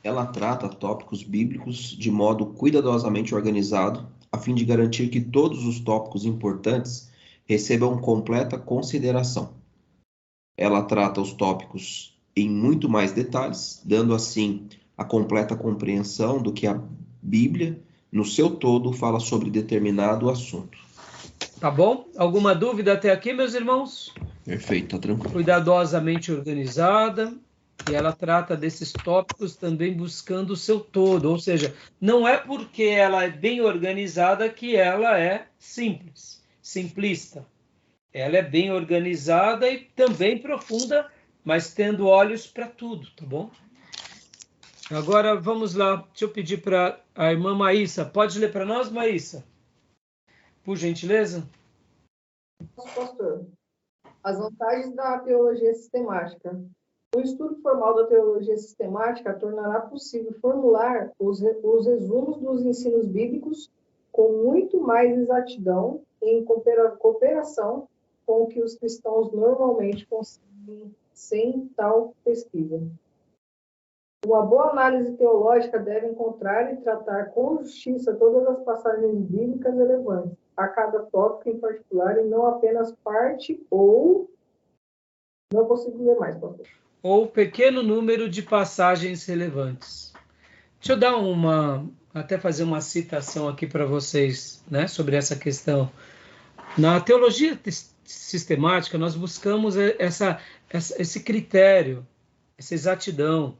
Ela trata tópicos bíblicos de modo cuidadosamente organizado, a fim de garantir que todos os tópicos importantes recebam completa consideração. Ela trata os tópicos em muito mais detalhes, dando assim a completa compreensão do que a Bíblia, no seu todo, fala sobre determinado assunto. Tá bom? Alguma dúvida até aqui, meus irmãos? Perfeito, tá tranquilo. Cuidadosamente organizada, e ela trata desses tópicos também buscando o seu todo, ou seja, não é porque ela é bem organizada que ela é simplista. Ela é bem organizada e também profunda, mas tendo olhos para tudo, tá bom? Agora vamos lá, deixa eu pedir para a irmã Maísa. Pode ler para nós, Maísa? Por gentileza? Pastor, as vantagens da teologia sistemática. O estudo formal da teologia sistemática tornará possível formular os resumos dos ensinos bíblicos com muito mais exatidão em cooperação com o que os cristãos normalmente conseguem sem tal pesquisa. Uma boa análise teológica deve encontrar e tratar com justiça todas as passagens bíblicas relevantes, a cada tópico em particular, e não apenas parte ou... Não consigo ler mais, pastor. Ou pequeno número de passagens relevantes. Deixa eu dar até fazer uma citação aqui para vocês, né, sobre essa questão. Na teologia sistemática, nós buscamos esse critério, essa exatidão,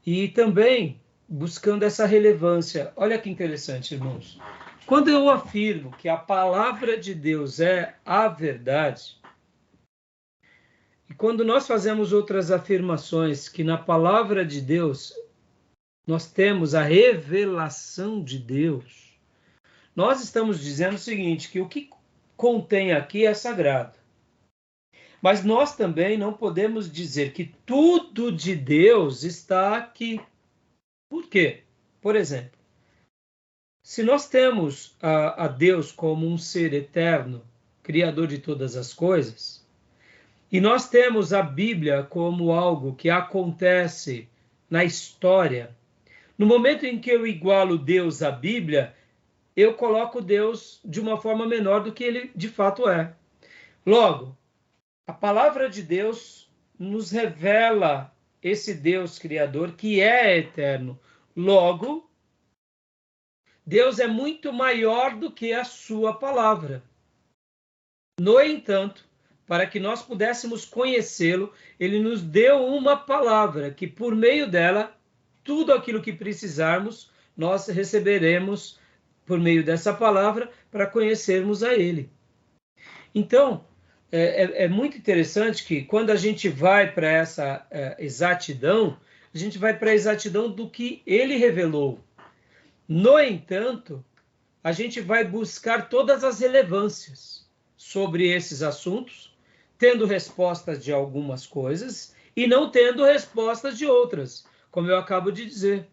e também buscando essa relevância. Olha que interessante, irmãos. Quando eu afirmo que a palavra de Deus é a verdade, e quando nós fazemos outras afirmações que na palavra de Deus nós temos a revelação de Deus, nós estamos dizendo o seguinte, que o que contém aqui é sagrado. Mas nós também não podemos dizer que tudo de Deus está aqui. Por quê? Por exemplo, se nós temos a Deus como um ser eterno, criador de todas as coisas, e nós temos a Bíblia como algo que acontece na história, no momento em que eu igualo Deus à Bíblia, eu coloco Deus de uma forma menor do que ele de fato é. Logo, a palavra de Deus nos revela esse Deus criador que é eterno. Logo, Deus é muito maior do que a sua palavra. No entanto, para que nós pudéssemos conhecê-lo, ele nos deu uma palavra que, por meio dela, tudo aquilo que precisarmos, nós receberemos por meio dessa palavra para conhecermos a ele. Então, é muito interessante que quando a gente vai para essa exatidão, a gente vai para a exatidão do que ele revelou. No entanto, a gente vai buscar todas as relevâncias sobre esses assuntos, tendo respostas de algumas coisas e não tendo respostas de outras, como eu acabo de dizer.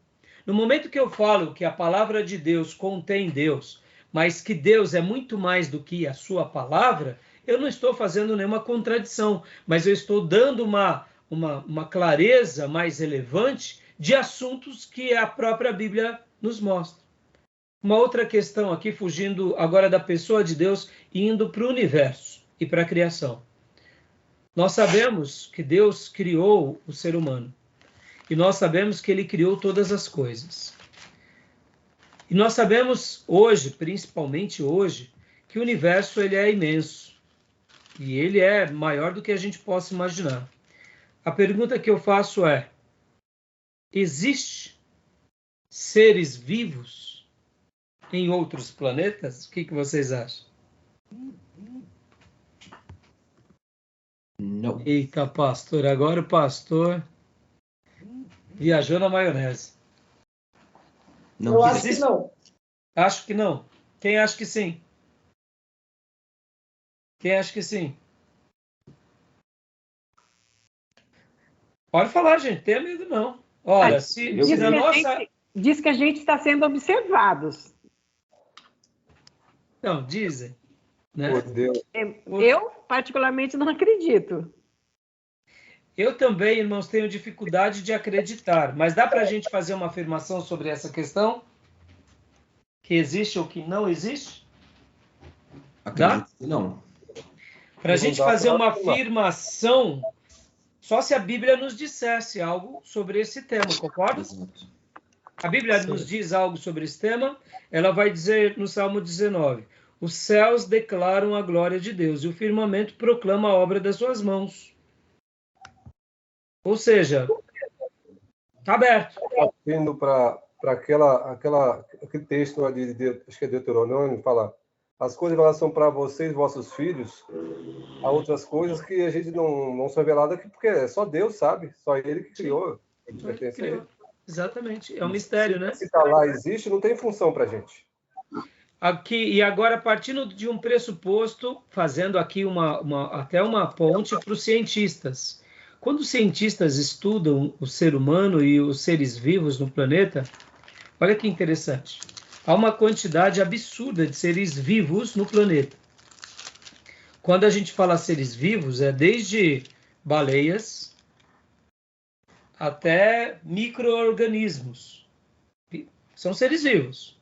No momento que eu falo que a palavra de Deus contém Deus, mas que Deus é muito mais do que a sua palavra, eu não estou fazendo nenhuma contradição, mas eu estou dando uma clareza mais relevante de assuntos que a própria Bíblia nos mostra. Uma outra questão aqui, fugindo agora da pessoa de Deus e indo para o universo e para a criação. Nós sabemos que Deus criou o ser humano. E nós sabemos que ele criou todas as coisas. E nós sabemos hoje, principalmente hoje, que o universo ele é imenso. E ele é maior do que a gente possa imaginar. A pergunta que eu faço é: existe seres vivos em outros planetas? O que vocês acham? Não. Eita, pastor, agora o pastor viajou na maionese. Não Eu quis- acho que não. Acho que não. Quem acha que sim? Quem acha que sim? Pode falar, gente. Tenha medo, não. Olha, se na nossa... Diz que a gente está sendo observados. Não, dizem. Né? Por Deus. Eu, particularmente, não acredito. Eu também, irmãos, tenho dificuldade de acreditar. Mas dá para a gente fazer uma afirmação sobre essa questão? Que existe ou que não existe? Acredito que não. Para a gente fazer uma afirmação, só se a Bíblia nos dissesse algo sobre esse tema, concorda? Exato. A Bíblia nos diz algo sobre esse tema, ela vai dizer no Salmo 19, os céus declaram a glória de Deus e o firmamento proclama a obra das suas mãos. Ou seja, está aberto. Indo para aquele texto ali, acho que é Deuteronômio, fala: as coisas em relação para vocês, vossos filhos, há outras coisas que a gente não são reveladas aqui, porque é só Deus sabe, só Ele que criou, a gente pertence a Ele. Exatamente, é um mistério, né? Se está lá, existe, não tem função para a gente. Aqui, e agora, partindo de um pressuposto, fazendo aqui até uma ponte para os cientistas. Quando os cientistas estudam o ser humano e os seres vivos no planeta, olha que interessante. Há uma quantidade absurda de seres vivos no planeta. Quando a gente fala seres vivos, é desde baleias até micro-organismos. São seres vivos.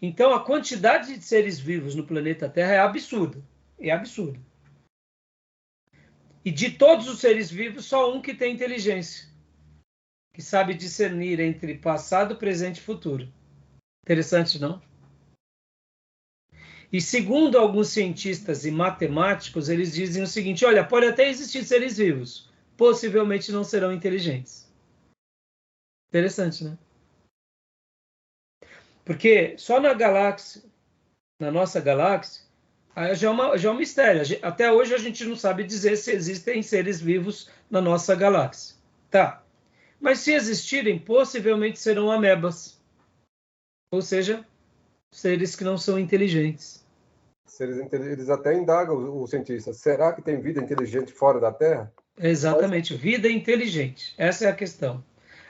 Então, a quantidade de seres vivos no planeta Terra é absurda. É absurda. E de todos os seres vivos, só um que tem inteligência, que sabe discernir entre passado, presente e futuro. Interessante, não? E segundo alguns cientistas e matemáticos, eles dizem o seguinte: olha, pode até existir seres vivos, possivelmente não serão inteligentes. Interessante, né? Porque só na galáxia, na nossa galáxia, já é um mistério. Até hoje a gente não sabe dizer se existem seres vivos na nossa galáxia. Tá. Mas se existirem, possivelmente serão amebas. Ou seja, seres que não são inteligentes. Eles até indagam os cientistas. Será que tem vida inteligente fora da Terra? Exatamente. Vida inteligente. Essa é a questão.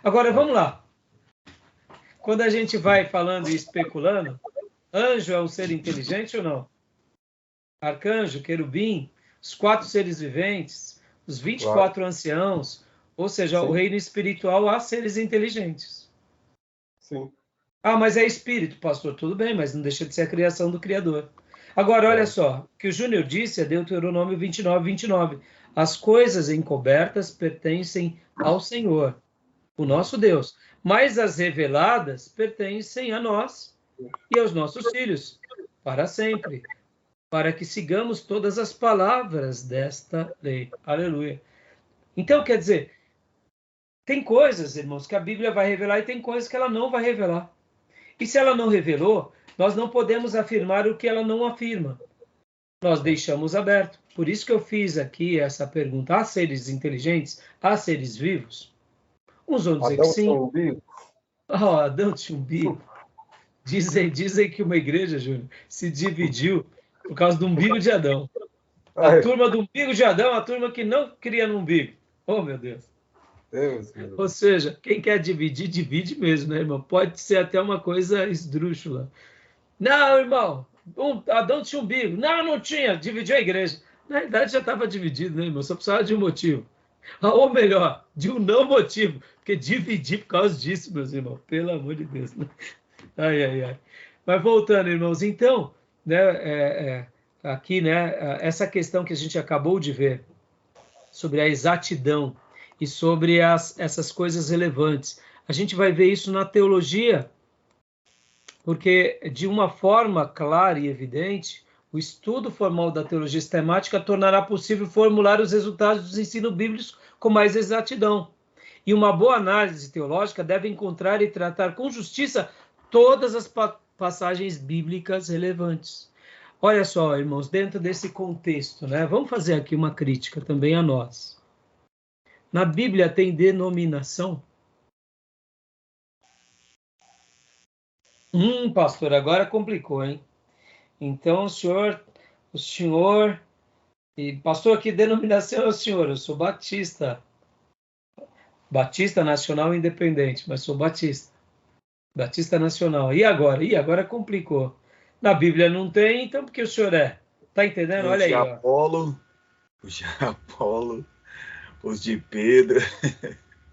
Agora, vamos lá. Quando a gente vai falando e especulando, anjo é um ser inteligente ou não? Arcanjo, querubim, os 4 seres viventes, os 24 anciãos, ou seja, Sim. O reino espiritual há seres inteligentes. Sim. Ah, mas é espírito, pastor. Tudo bem, mas não deixa de ser a criação do Criador. Agora, olha só, o que o Júnior disse é Deuteronômio 29. As coisas encobertas pertencem ao Senhor, o nosso Deus, mas as reveladas pertencem a nós e aos nossos filhos, para sempre, para que sigamos todas as palavras desta lei. Aleluia. Então, quer dizer, tem coisas, irmãos, que a Bíblia vai revelar e tem coisas que ela não vai revelar. E se ela não revelou, nós não podemos afirmar o que ela não afirma. Nós deixamos aberto. Por isso que eu fiz aqui essa pergunta. Há seres inteligentes? Há seres vivos? Uns vão dizer que sim. Adão tinha umbigo. Dizem que uma igreja, Júnior, se dividiu por causa do umbigo de Adão. A turma do umbigo de Adão é a turma que não cria no umbigo. Oh, meu Deus. Ou seja, quem quer dividir, divide mesmo, né, irmão? Pode ser até uma coisa esdrúxula. Não, irmão, Adão tinha umbigo. Não tinha, dividiu a igreja. Na verdade, já estava dividido, né, irmão? Só precisava de um motivo. Ou melhor, de um não motivo. Porque dividir por causa disso, meus irmãos. Pelo amor de Deus. Né? Ai. Mas voltando, irmãos, então, né, aqui, né, essa questão que a gente acabou de ver sobre a exatidão e sobre essas coisas relevantes. A gente vai ver isso na teologia, porque de uma forma clara e evidente, o estudo formal da teologia sistemática tornará possível formular os resultados dos ensinos bíblicos com mais exatidão. E uma boa análise teológica deve encontrar e tratar com justiça todas as passagens bíblicas relevantes. Olha só, irmãos, dentro desse contexto, né? Vamos fazer aqui uma crítica também a nós. Na Bíblia tem denominação? Pastor, agora complicou, hein? Então, o senhor... E, pastor, que denominação é o senhor? Eu sou batista. Batista Nacional Independente, mas sou batista. Batista Nacional. E agora? Agora complicou. Na Bíblia não tem, então por que o senhor é? Tá entendendo? Olha aí, ó. Os de Apolo, os de Pedro,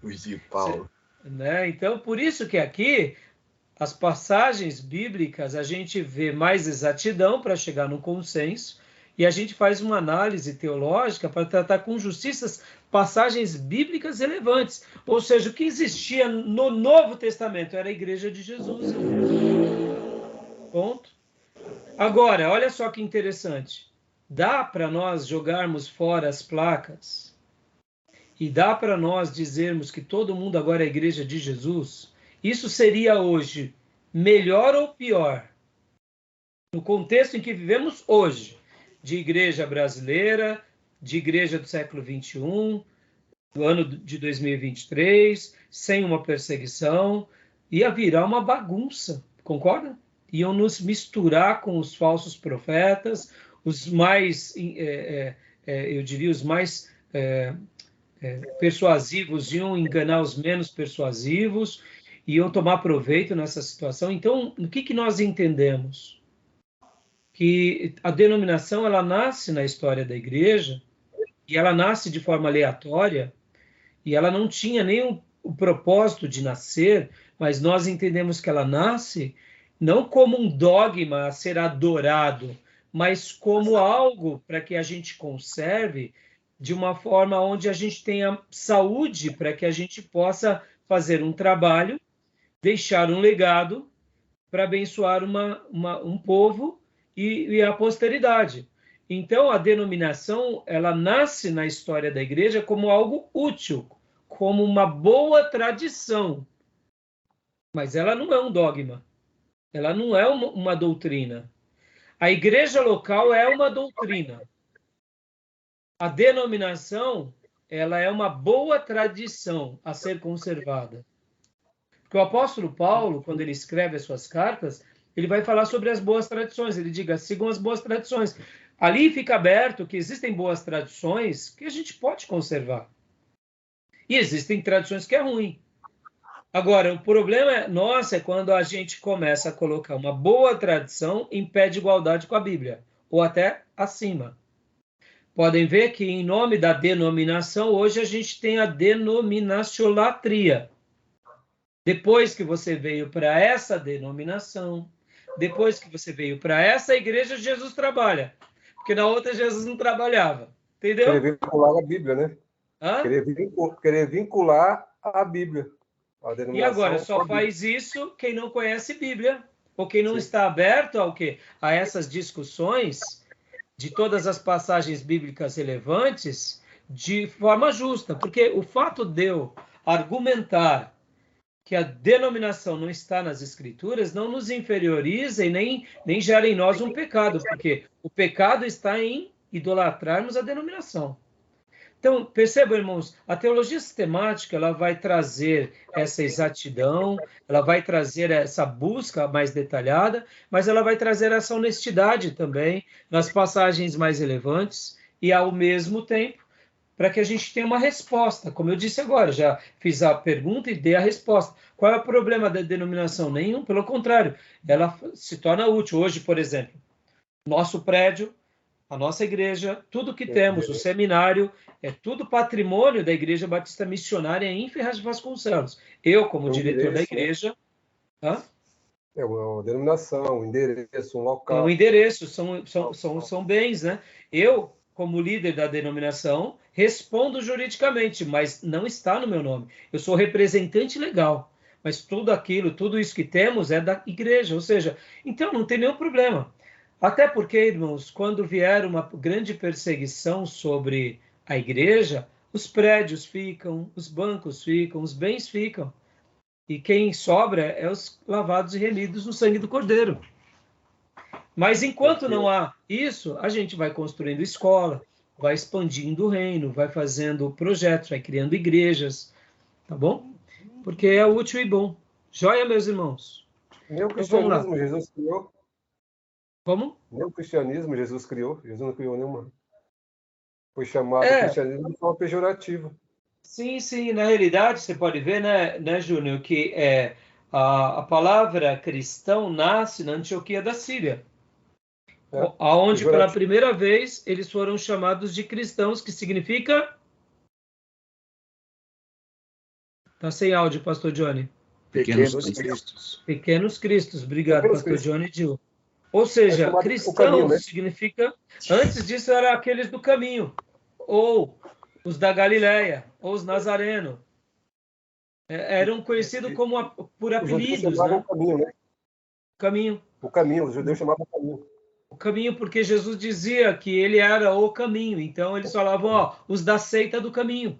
os de Paulo. Né? Então, por isso que aqui, as passagens bíblicas, a gente vê mais exatidão para chegar num consenso, e a gente faz uma análise teológica para tratar com justiça passagens bíblicas relevantes. Ou seja, o que existia no Novo Testamento era a Igreja de Jesus. Ponto. Agora, olha só que interessante. Dá para nós jogarmos fora as placas e dá para nós dizermos que todo mundo agora é a Igreja de Jesus? Isso seria hoje melhor ou pior no contexto em que vivemos hoje, de igreja brasileira, de igreja do século XXI, do ano de 2023, sem uma perseguição, ia virar uma bagunça, concorda? Iam nos misturar com os falsos profetas, os mais, eu diria, os mais persuasivos iam enganar os menos persuasivos, iam tomar proveito nessa situação. Então, o que nós entendemos? Que a denominação, ela nasce na história da igreja, e ela nasce de forma aleatória, e ela não tinha nem o propósito de nascer, mas nós entendemos que ela nasce não como um dogma a ser adorado, mas como algo para que a gente conserve de uma forma onde a gente tenha saúde, para que a gente possa fazer um trabalho, deixar um legado para abençoar um povo e a posteridade. Então, a denominação, ela nasce na história da igreja como algo útil, como uma boa tradição. Mas ela não é um dogma. Ela não é uma doutrina. A igreja local é uma doutrina. A denominação, ela é uma boa tradição a ser conservada. Porque o apóstolo Paulo, quando ele escreve as suas cartas, ele vai falar sobre as boas tradições. Ele diga, sigam as boas tradições. Ali fica aberto que existem boas tradições que a gente pode conservar. E existem tradições que é ruim. Agora, o problema nosso é quando a gente começa a colocar uma boa tradição em pé de igualdade com a Bíblia, ou até acima. Podem ver que, em nome da denominação, hoje a gente tem a denominaciolatria. Depois que você veio para essa denominação, depois que você veio para essa igreja, Jesus trabalha. Porque na outra Jesus não trabalhava. Entendeu? Querer vincular a Bíblia, né? Hã? Querer vincular a Bíblia. E agora, só faz isso quem não conhece Bíblia, ou quem não está aberto ao quê? A essas discussões de todas as passagens bíblicas relevantes de forma justa. Porque o fato de eu argumentar que a denominação não está nas Escrituras não nos inferioriza e nem gera em nós um pecado, porque o pecado está em idolatrarmos a denominação. Então, percebam, irmãos, a teologia sistemática ela vai trazer essa exatidão, ela vai trazer essa busca mais detalhada, mas ela vai trazer essa honestidade também nas passagens mais relevantes e, ao mesmo tempo, para que a gente tenha uma resposta. Como eu disse agora, já fiz a pergunta e dei a resposta. Qual é o problema da denominação? Nenhum, pelo contrário, ela se torna útil. Hoje, por exemplo, nosso prédio, a nossa igreja, tudo que temos, o seminário, é tudo patrimônio da Igreja Batista Missionária em Ferraz de Vasconcelos. Eu, como diretor da igreja... É uma denominação, um endereço, um local. Um endereço, são bens, né? Eu, como líder da denominação, respondo juridicamente, mas não está no meu nome. Eu sou representante legal, mas tudo isso que temos é da igreja, ou seja, então não tem nenhum problema. Até porque, irmãos, quando vier uma grande perseguição sobre a igreja, os prédios ficam, os bancos ficam, os bens ficam. E quem sobra é os lavados e remidos no sangue do Cordeiro. Mas enquanto não há isso, a gente vai construindo escola, vai expandindo o reino, vai fazendo projetos, vai criando igrejas, tá bom? Porque é útil e bom. Joia, meus irmãos? Nem o cristianismo Jesus criou. Como? Nem o cristianismo Jesus criou. Jesus não criou nenhuma. Foi chamado cristianismo de forma pejorativa. Sim. Na realidade, você pode ver, né, Júnior, que a palavra cristão nasce na Antioquia da Síria. Aonde, pela primeira vez, eles foram chamados de cristãos, que significa... Tá sem áudio, pastor Johnny. Pequenos cristos. Pequenos cristos. Obrigado, pastor Johnny Gil. Ou seja, cristão significa... Antes disso, eram aqueles do caminho. Ou os da Galileia. Ou os nazarenos. Eram conhecidos como por apelidos, né? O caminho, né? Caminho. O caminho, os judeus chamavam o caminho. O caminho, porque Jesus dizia que ele era o caminho. Então, eles falavam, os da seita do caminho.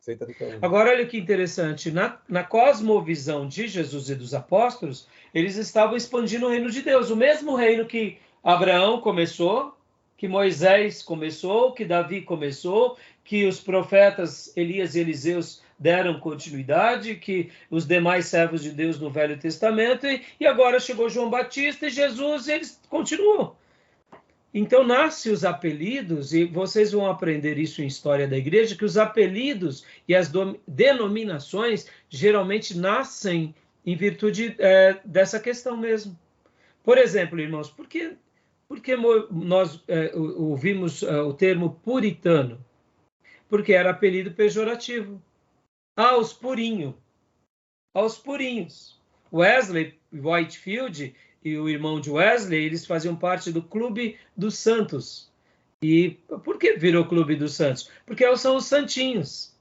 Seita do caminho. Agora, olha que interessante. Na cosmovisão de Jesus e dos apóstolos, eles estavam expandindo o reino de Deus. O mesmo reino que Abraão começou, que Moisés começou, que Davi começou, que os profetas Elias e Eliseus deram continuidade, que os demais servos de Deus no Velho Testamento, e agora chegou João Batista e Jesus, e eles continuam. Então, nascem os apelidos, e vocês vão aprender isso em História da Igreja, que os apelidos e as denominações geralmente nascem em virtude dessa questão mesmo. Por exemplo, irmãos, por que nós ouvimos o termo puritano? Porque era apelido pejorativo. Os purinhos. Aos purinhos. Wesley Whitefield e o irmão de Wesley, eles faziam parte do Clube dos Santos. E por que virou Clube dos Santos? Porque são os santinhos.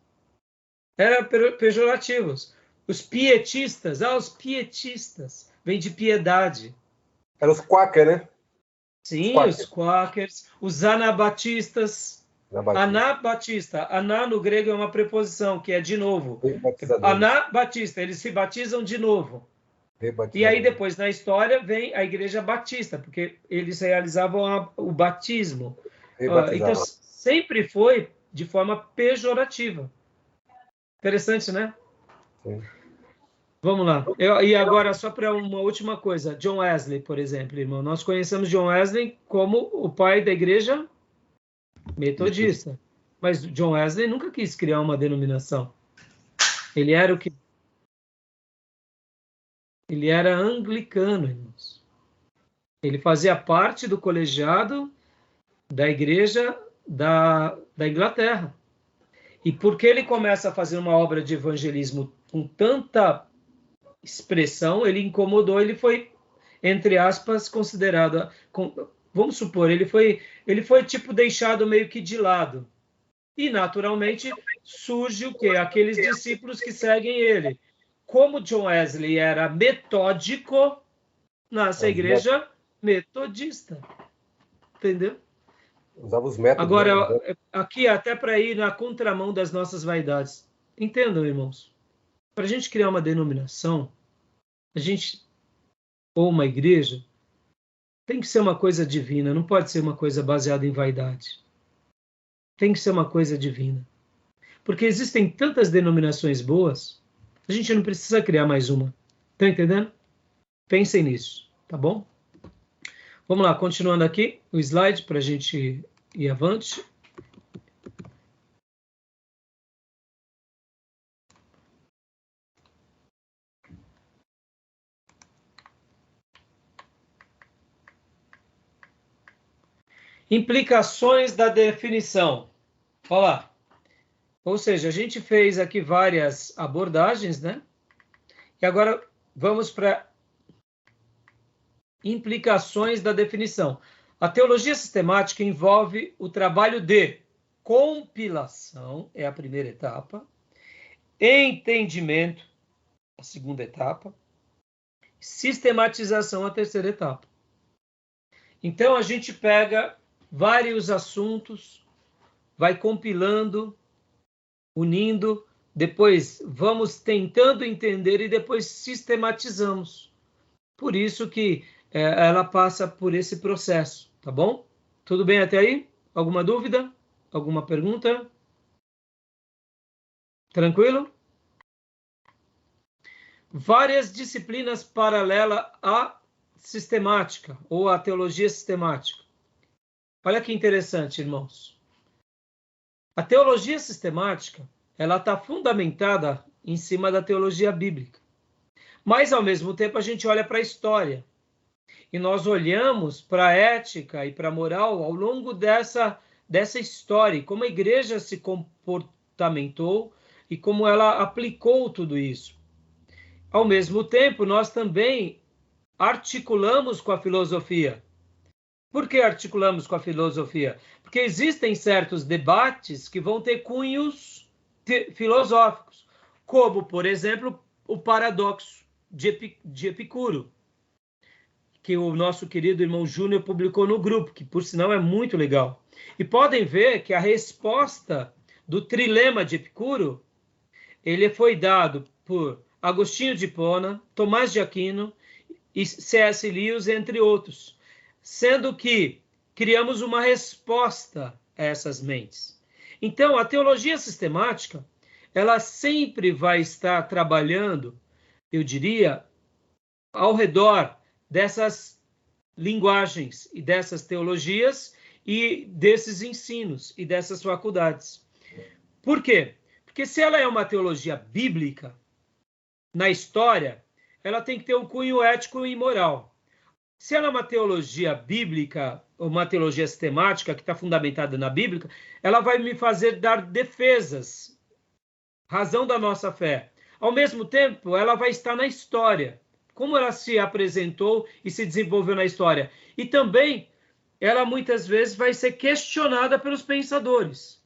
Eram pejorativos. Os pietistas, os pietistas, vem de piedade. Eram os quaker, né? Sim, os quakers, os anabatistas. Anabatista. Aná no grego é uma preposição, que é de novo. Anabatista, eles se batizam de novo. E aí depois na história vem a igreja batista, porque eles realizavam o batismo. Então sempre foi de forma pejorativa. Interessante, né? Sim. Vamos lá. E agora, só para uma última coisa. John Wesley, por exemplo, irmão. Nós conhecemos John Wesley como o pai da igreja metodista. Mas John Wesley nunca quis criar uma denominação. Ele era o que? Ele era anglicano, irmãos. Ele fazia parte do colegiado da igreja da Inglaterra. E porque ele começa a fazer uma obra de evangelismo com tanta expressão, ele incomodou, ele foi, entre aspas, considerado, vamos supor, ele foi tipo deixado meio que de lado. E naturalmente surge o quê? Aqueles discípulos que seguem ele. Como John Wesley era metódico, nasce a igreja metodista. Entendeu? Usava os métodos. Agora, aqui até para ir na contramão das nossas vaidades. Entendam, irmãos. Para a gente criar uma denominação, ou uma igreja, tem que ser uma coisa divina, não pode ser uma coisa baseada em vaidade. Tem que ser uma coisa divina. Porque existem tantas denominações boas, a gente não precisa criar mais uma. Estão entendendo? Pensem nisso, tá bom? Vamos lá, continuando aqui, o slide para a gente ir avante. Implicações da definição. Olha lá. Ou seja, a gente fez aqui várias abordagens, né? E agora vamos para implicações da definição. A teologia sistemática envolve o trabalho de compilação, é a primeira etapa, entendimento, a segunda etapa, sistematização, a terceira etapa. Então, a gente pega vários assuntos, vai compilando, unindo, depois vamos tentando entender e depois sistematizamos. Por isso que ela passa por esse processo, tá bom? Tudo bem até aí? Alguma dúvida? Alguma pergunta? Tranquilo? Várias disciplinas paralelas à sistemática ou à teologia sistemática. Olha que interessante, irmãos. A teologia sistemática, ela está fundamentada em cima da teologia bíblica. Mas, ao mesmo tempo, a gente olha para a história. E nós olhamos para a ética e para a moral ao longo dessa história, como a igreja se comportamentou e como ela aplicou tudo isso. Ao mesmo tempo, nós também articulamos com a filosofia. Por que articulamos com a filosofia? Porque existem certos debates que vão ter cunhos filosóficos, como, por exemplo, o paradoxo de Epicuro, que o nosso querido irmão Júnior publicou no grupo, que por sinal é muito legal. E podem ver que a resposta do trilema de Epicuro ele foi dado por Agostinho de Hipona, Tomás de Aquino e C.S. Lewis, entre outros, sendo que criamos uma resposta a essas mentes. Então, a teologia sistemática, ela sempre vai estar trabalhando, eu diria, ao redor dessas linguagens e dessas teologias e desses ensinos e dessas faculdades. Por quê? Porque se ela é uma teologia bíblica, na história, ela tem que ter um cunho ético e moral. Se ela é uma teologia bíblica, ou uma teologia sistemática, que está fundamentada na Bíblia, ela vai me fazer dar defesas, razão da nossa fé. Ao mesmo tempo, ela vai estar na história, como ela se apresentou e se desenvolveu na história. E também, ela muitas vezes vai ser questionada pelos pensadores.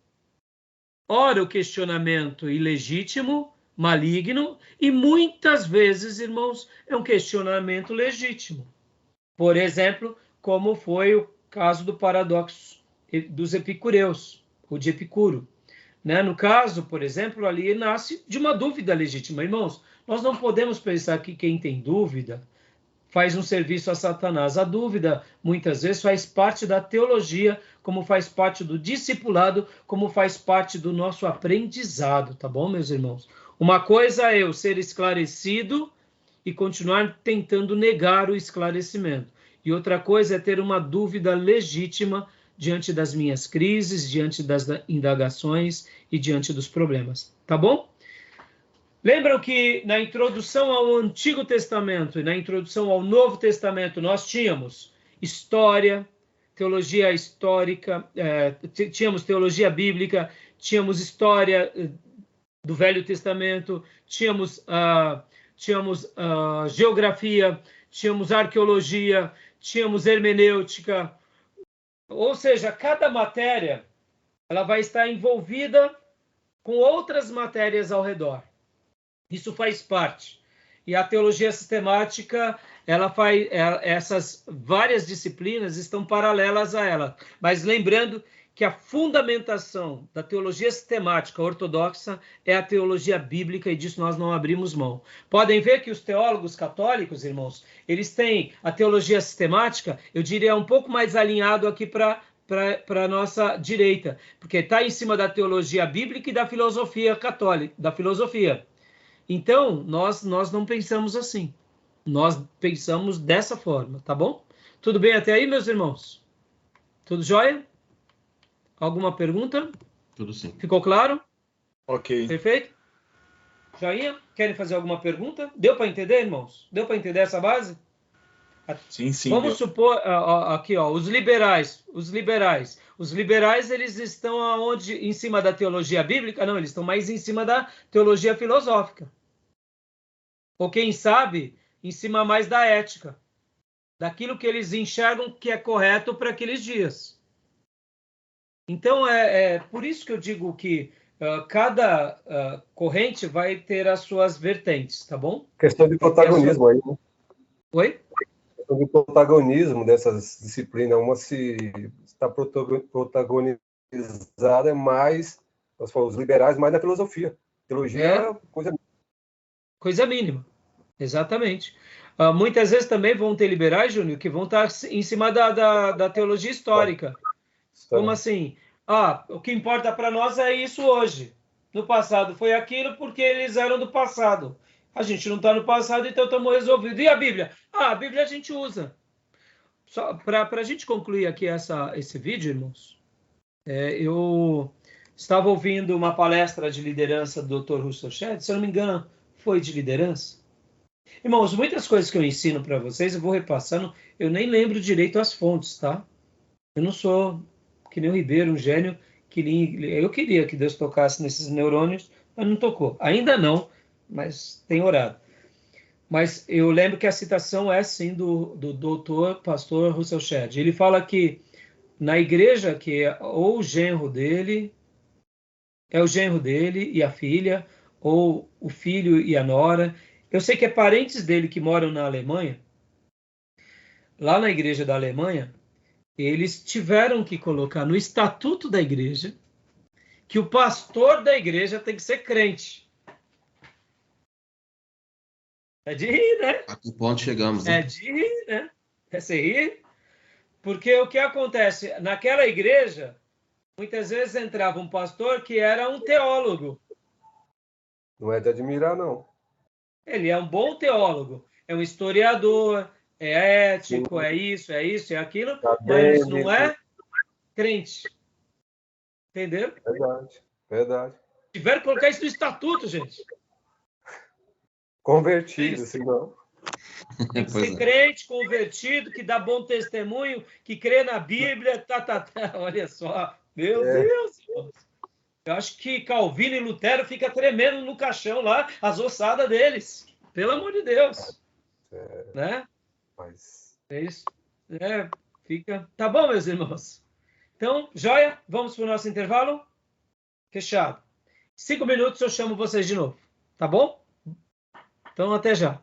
Ora, o questionamento ilegítimo, maligno, e muitas vezes, irmãos, é um questionamento legítimo. Por exemplo, como foi o caso do paradoxo dos epicureus, o de Epicuro. No caso, por exemplo, ali nasce de uma dúvida legítima. Irmãos, nós não podemos pensar que quem tem dúvida faz um serviço a Satanás. A dúvida, muitas vezes, faz parte da teologia, como faz parte do discipulado, como faz parte do nosso aprendizado, tá bom, meus irmãos? Uma coisa é eu ser esclarecido e continuar tentando negar o esclarecimento. E outra coisa é ter uma dúvida legítima diante das minhas crises, diante das indagações e diante dos problemas. Tá bom? Lembram que na introdução ao Antigo Testamento e na introdução ao Novo Testamento nós tínhamos história, teologia histórica, tínhamos teologia bíblica, tínhamos história do Velho Testamento, tínhamos geografia, tínhamos arqueologia, tínhamos hermenêutica, ou seja, cada matéria ela vai estar envolvida com outras matérias ao redor. Isso faz parte. E a teologia sistemática, essas várias disciplinas estão paralelas a ela. Mas lembrando que a fundamentação da teologia sistemática ortodoxa é a teologia bíblica, e disso nós não abrimos mão. Podem ver que os teólogos católicos, irmãos, eles têm a teologia sistemática, eu diria, um pouco mais alinhado aqui para a nossa direita, porque está em cima da teologia bíblica e da filosofia católica, da filosofia. Então, nós não pensamos assim. Nós pensamos dessa forma, tá bom? Tudo bem até aí, meus irmãos? Tudo jóia? Alguma pergunta? Tudo sim. Ficou claro? Ok. Perfeito? Joinha? Querem fazer alguma pergunta? Deu para entender, irmãos? Deu para entender essa base? Sim, sim. Vamos supor, aqui, os liberais, eles estão aonde? Em cima da teologia bíblica? Não, eles estão mais em cima da teologia filosófica. Ou quem sabe, em cima mais da ética, daquilo que eles enxergam que é correto para aqueles dias. Então, é por isso que eu digo que cada corrente vai ter as suas vertentes, tá bom? Questão de protagonismo aí, né? Oi? Questão de protagonismo dessas disciplinas. Uma se está protagonizada mais, os liberais, mais na filosofia. Teologia é coisa mínima. Exatamente. Muitas vezes também vão ter liberais, Júnior, que vão estar em cima da teologia histórica. Como assim? O que importa para nós é isso hoje. No passado foi aquilo porque eles eram do passado. A gente não está no passado, então estamos resolvidos. E a Bíblia? A Bíblia a gente usa. Só para a gente concluir aqui esse vídeo, irmãos, eu estava ouvindo uma palestra de liderança do Dr. Russell Shedd, se eu não me engano, foi de liderança. Irmãos, muitas coisas que eu ensino para vocês, eu vou repassando, eu nem lembro direito as fontes, tá? Eu não sou que nem o Ribeiro, um gênio, eu queria que Deus tocasse nesses neurônios, mas não tocou. Ainda não, mas tem orado. Mas eu lembro que a citação é, sim, do doutor pastor Russell Shedd. Ele fala que na igreja, que ou o genro dele e a filha, ou o filho e a nora. Eu sei que é parentes dele que moram na Alemanha. Lá na igreja da Alemanha, eles tiveram que colocar no estatuto da igreja que o pastor da igreja tem que ser crente. É de rir, né? A que ponto chegamos, É né? de rir, né? É se rir. Porque o que acontece? Naquela igreja, muitas vezes entrava um pastor que era um teólogo. Não é de admirar, não. Ele é um bom teólogo, é um historiador, é ético, Sim. é isso, é aquilo, Acadêmico. mas não é crente. Entendeu? Verdade, verdade. Tiveram que colocar isso no estatuto, gente. Convertido, Isso. senão. Tem que Pois ser é. crente, convertido, que dá bom testemunho, que crê na Bíblia, Olha só, meu Deus, irmãos. Eu acho que Calvino e Lutero ficam tremendo no caixão lá, as ossadas deles. Pelo amor de Deus. Né? Mas É isso. Fica. Tá bom, meus irmãos. Então, joia? Vamos para o nosso intervalo? Fechado. 5 minutos eu chamo vocês de novo. Tá bom? Então, até já.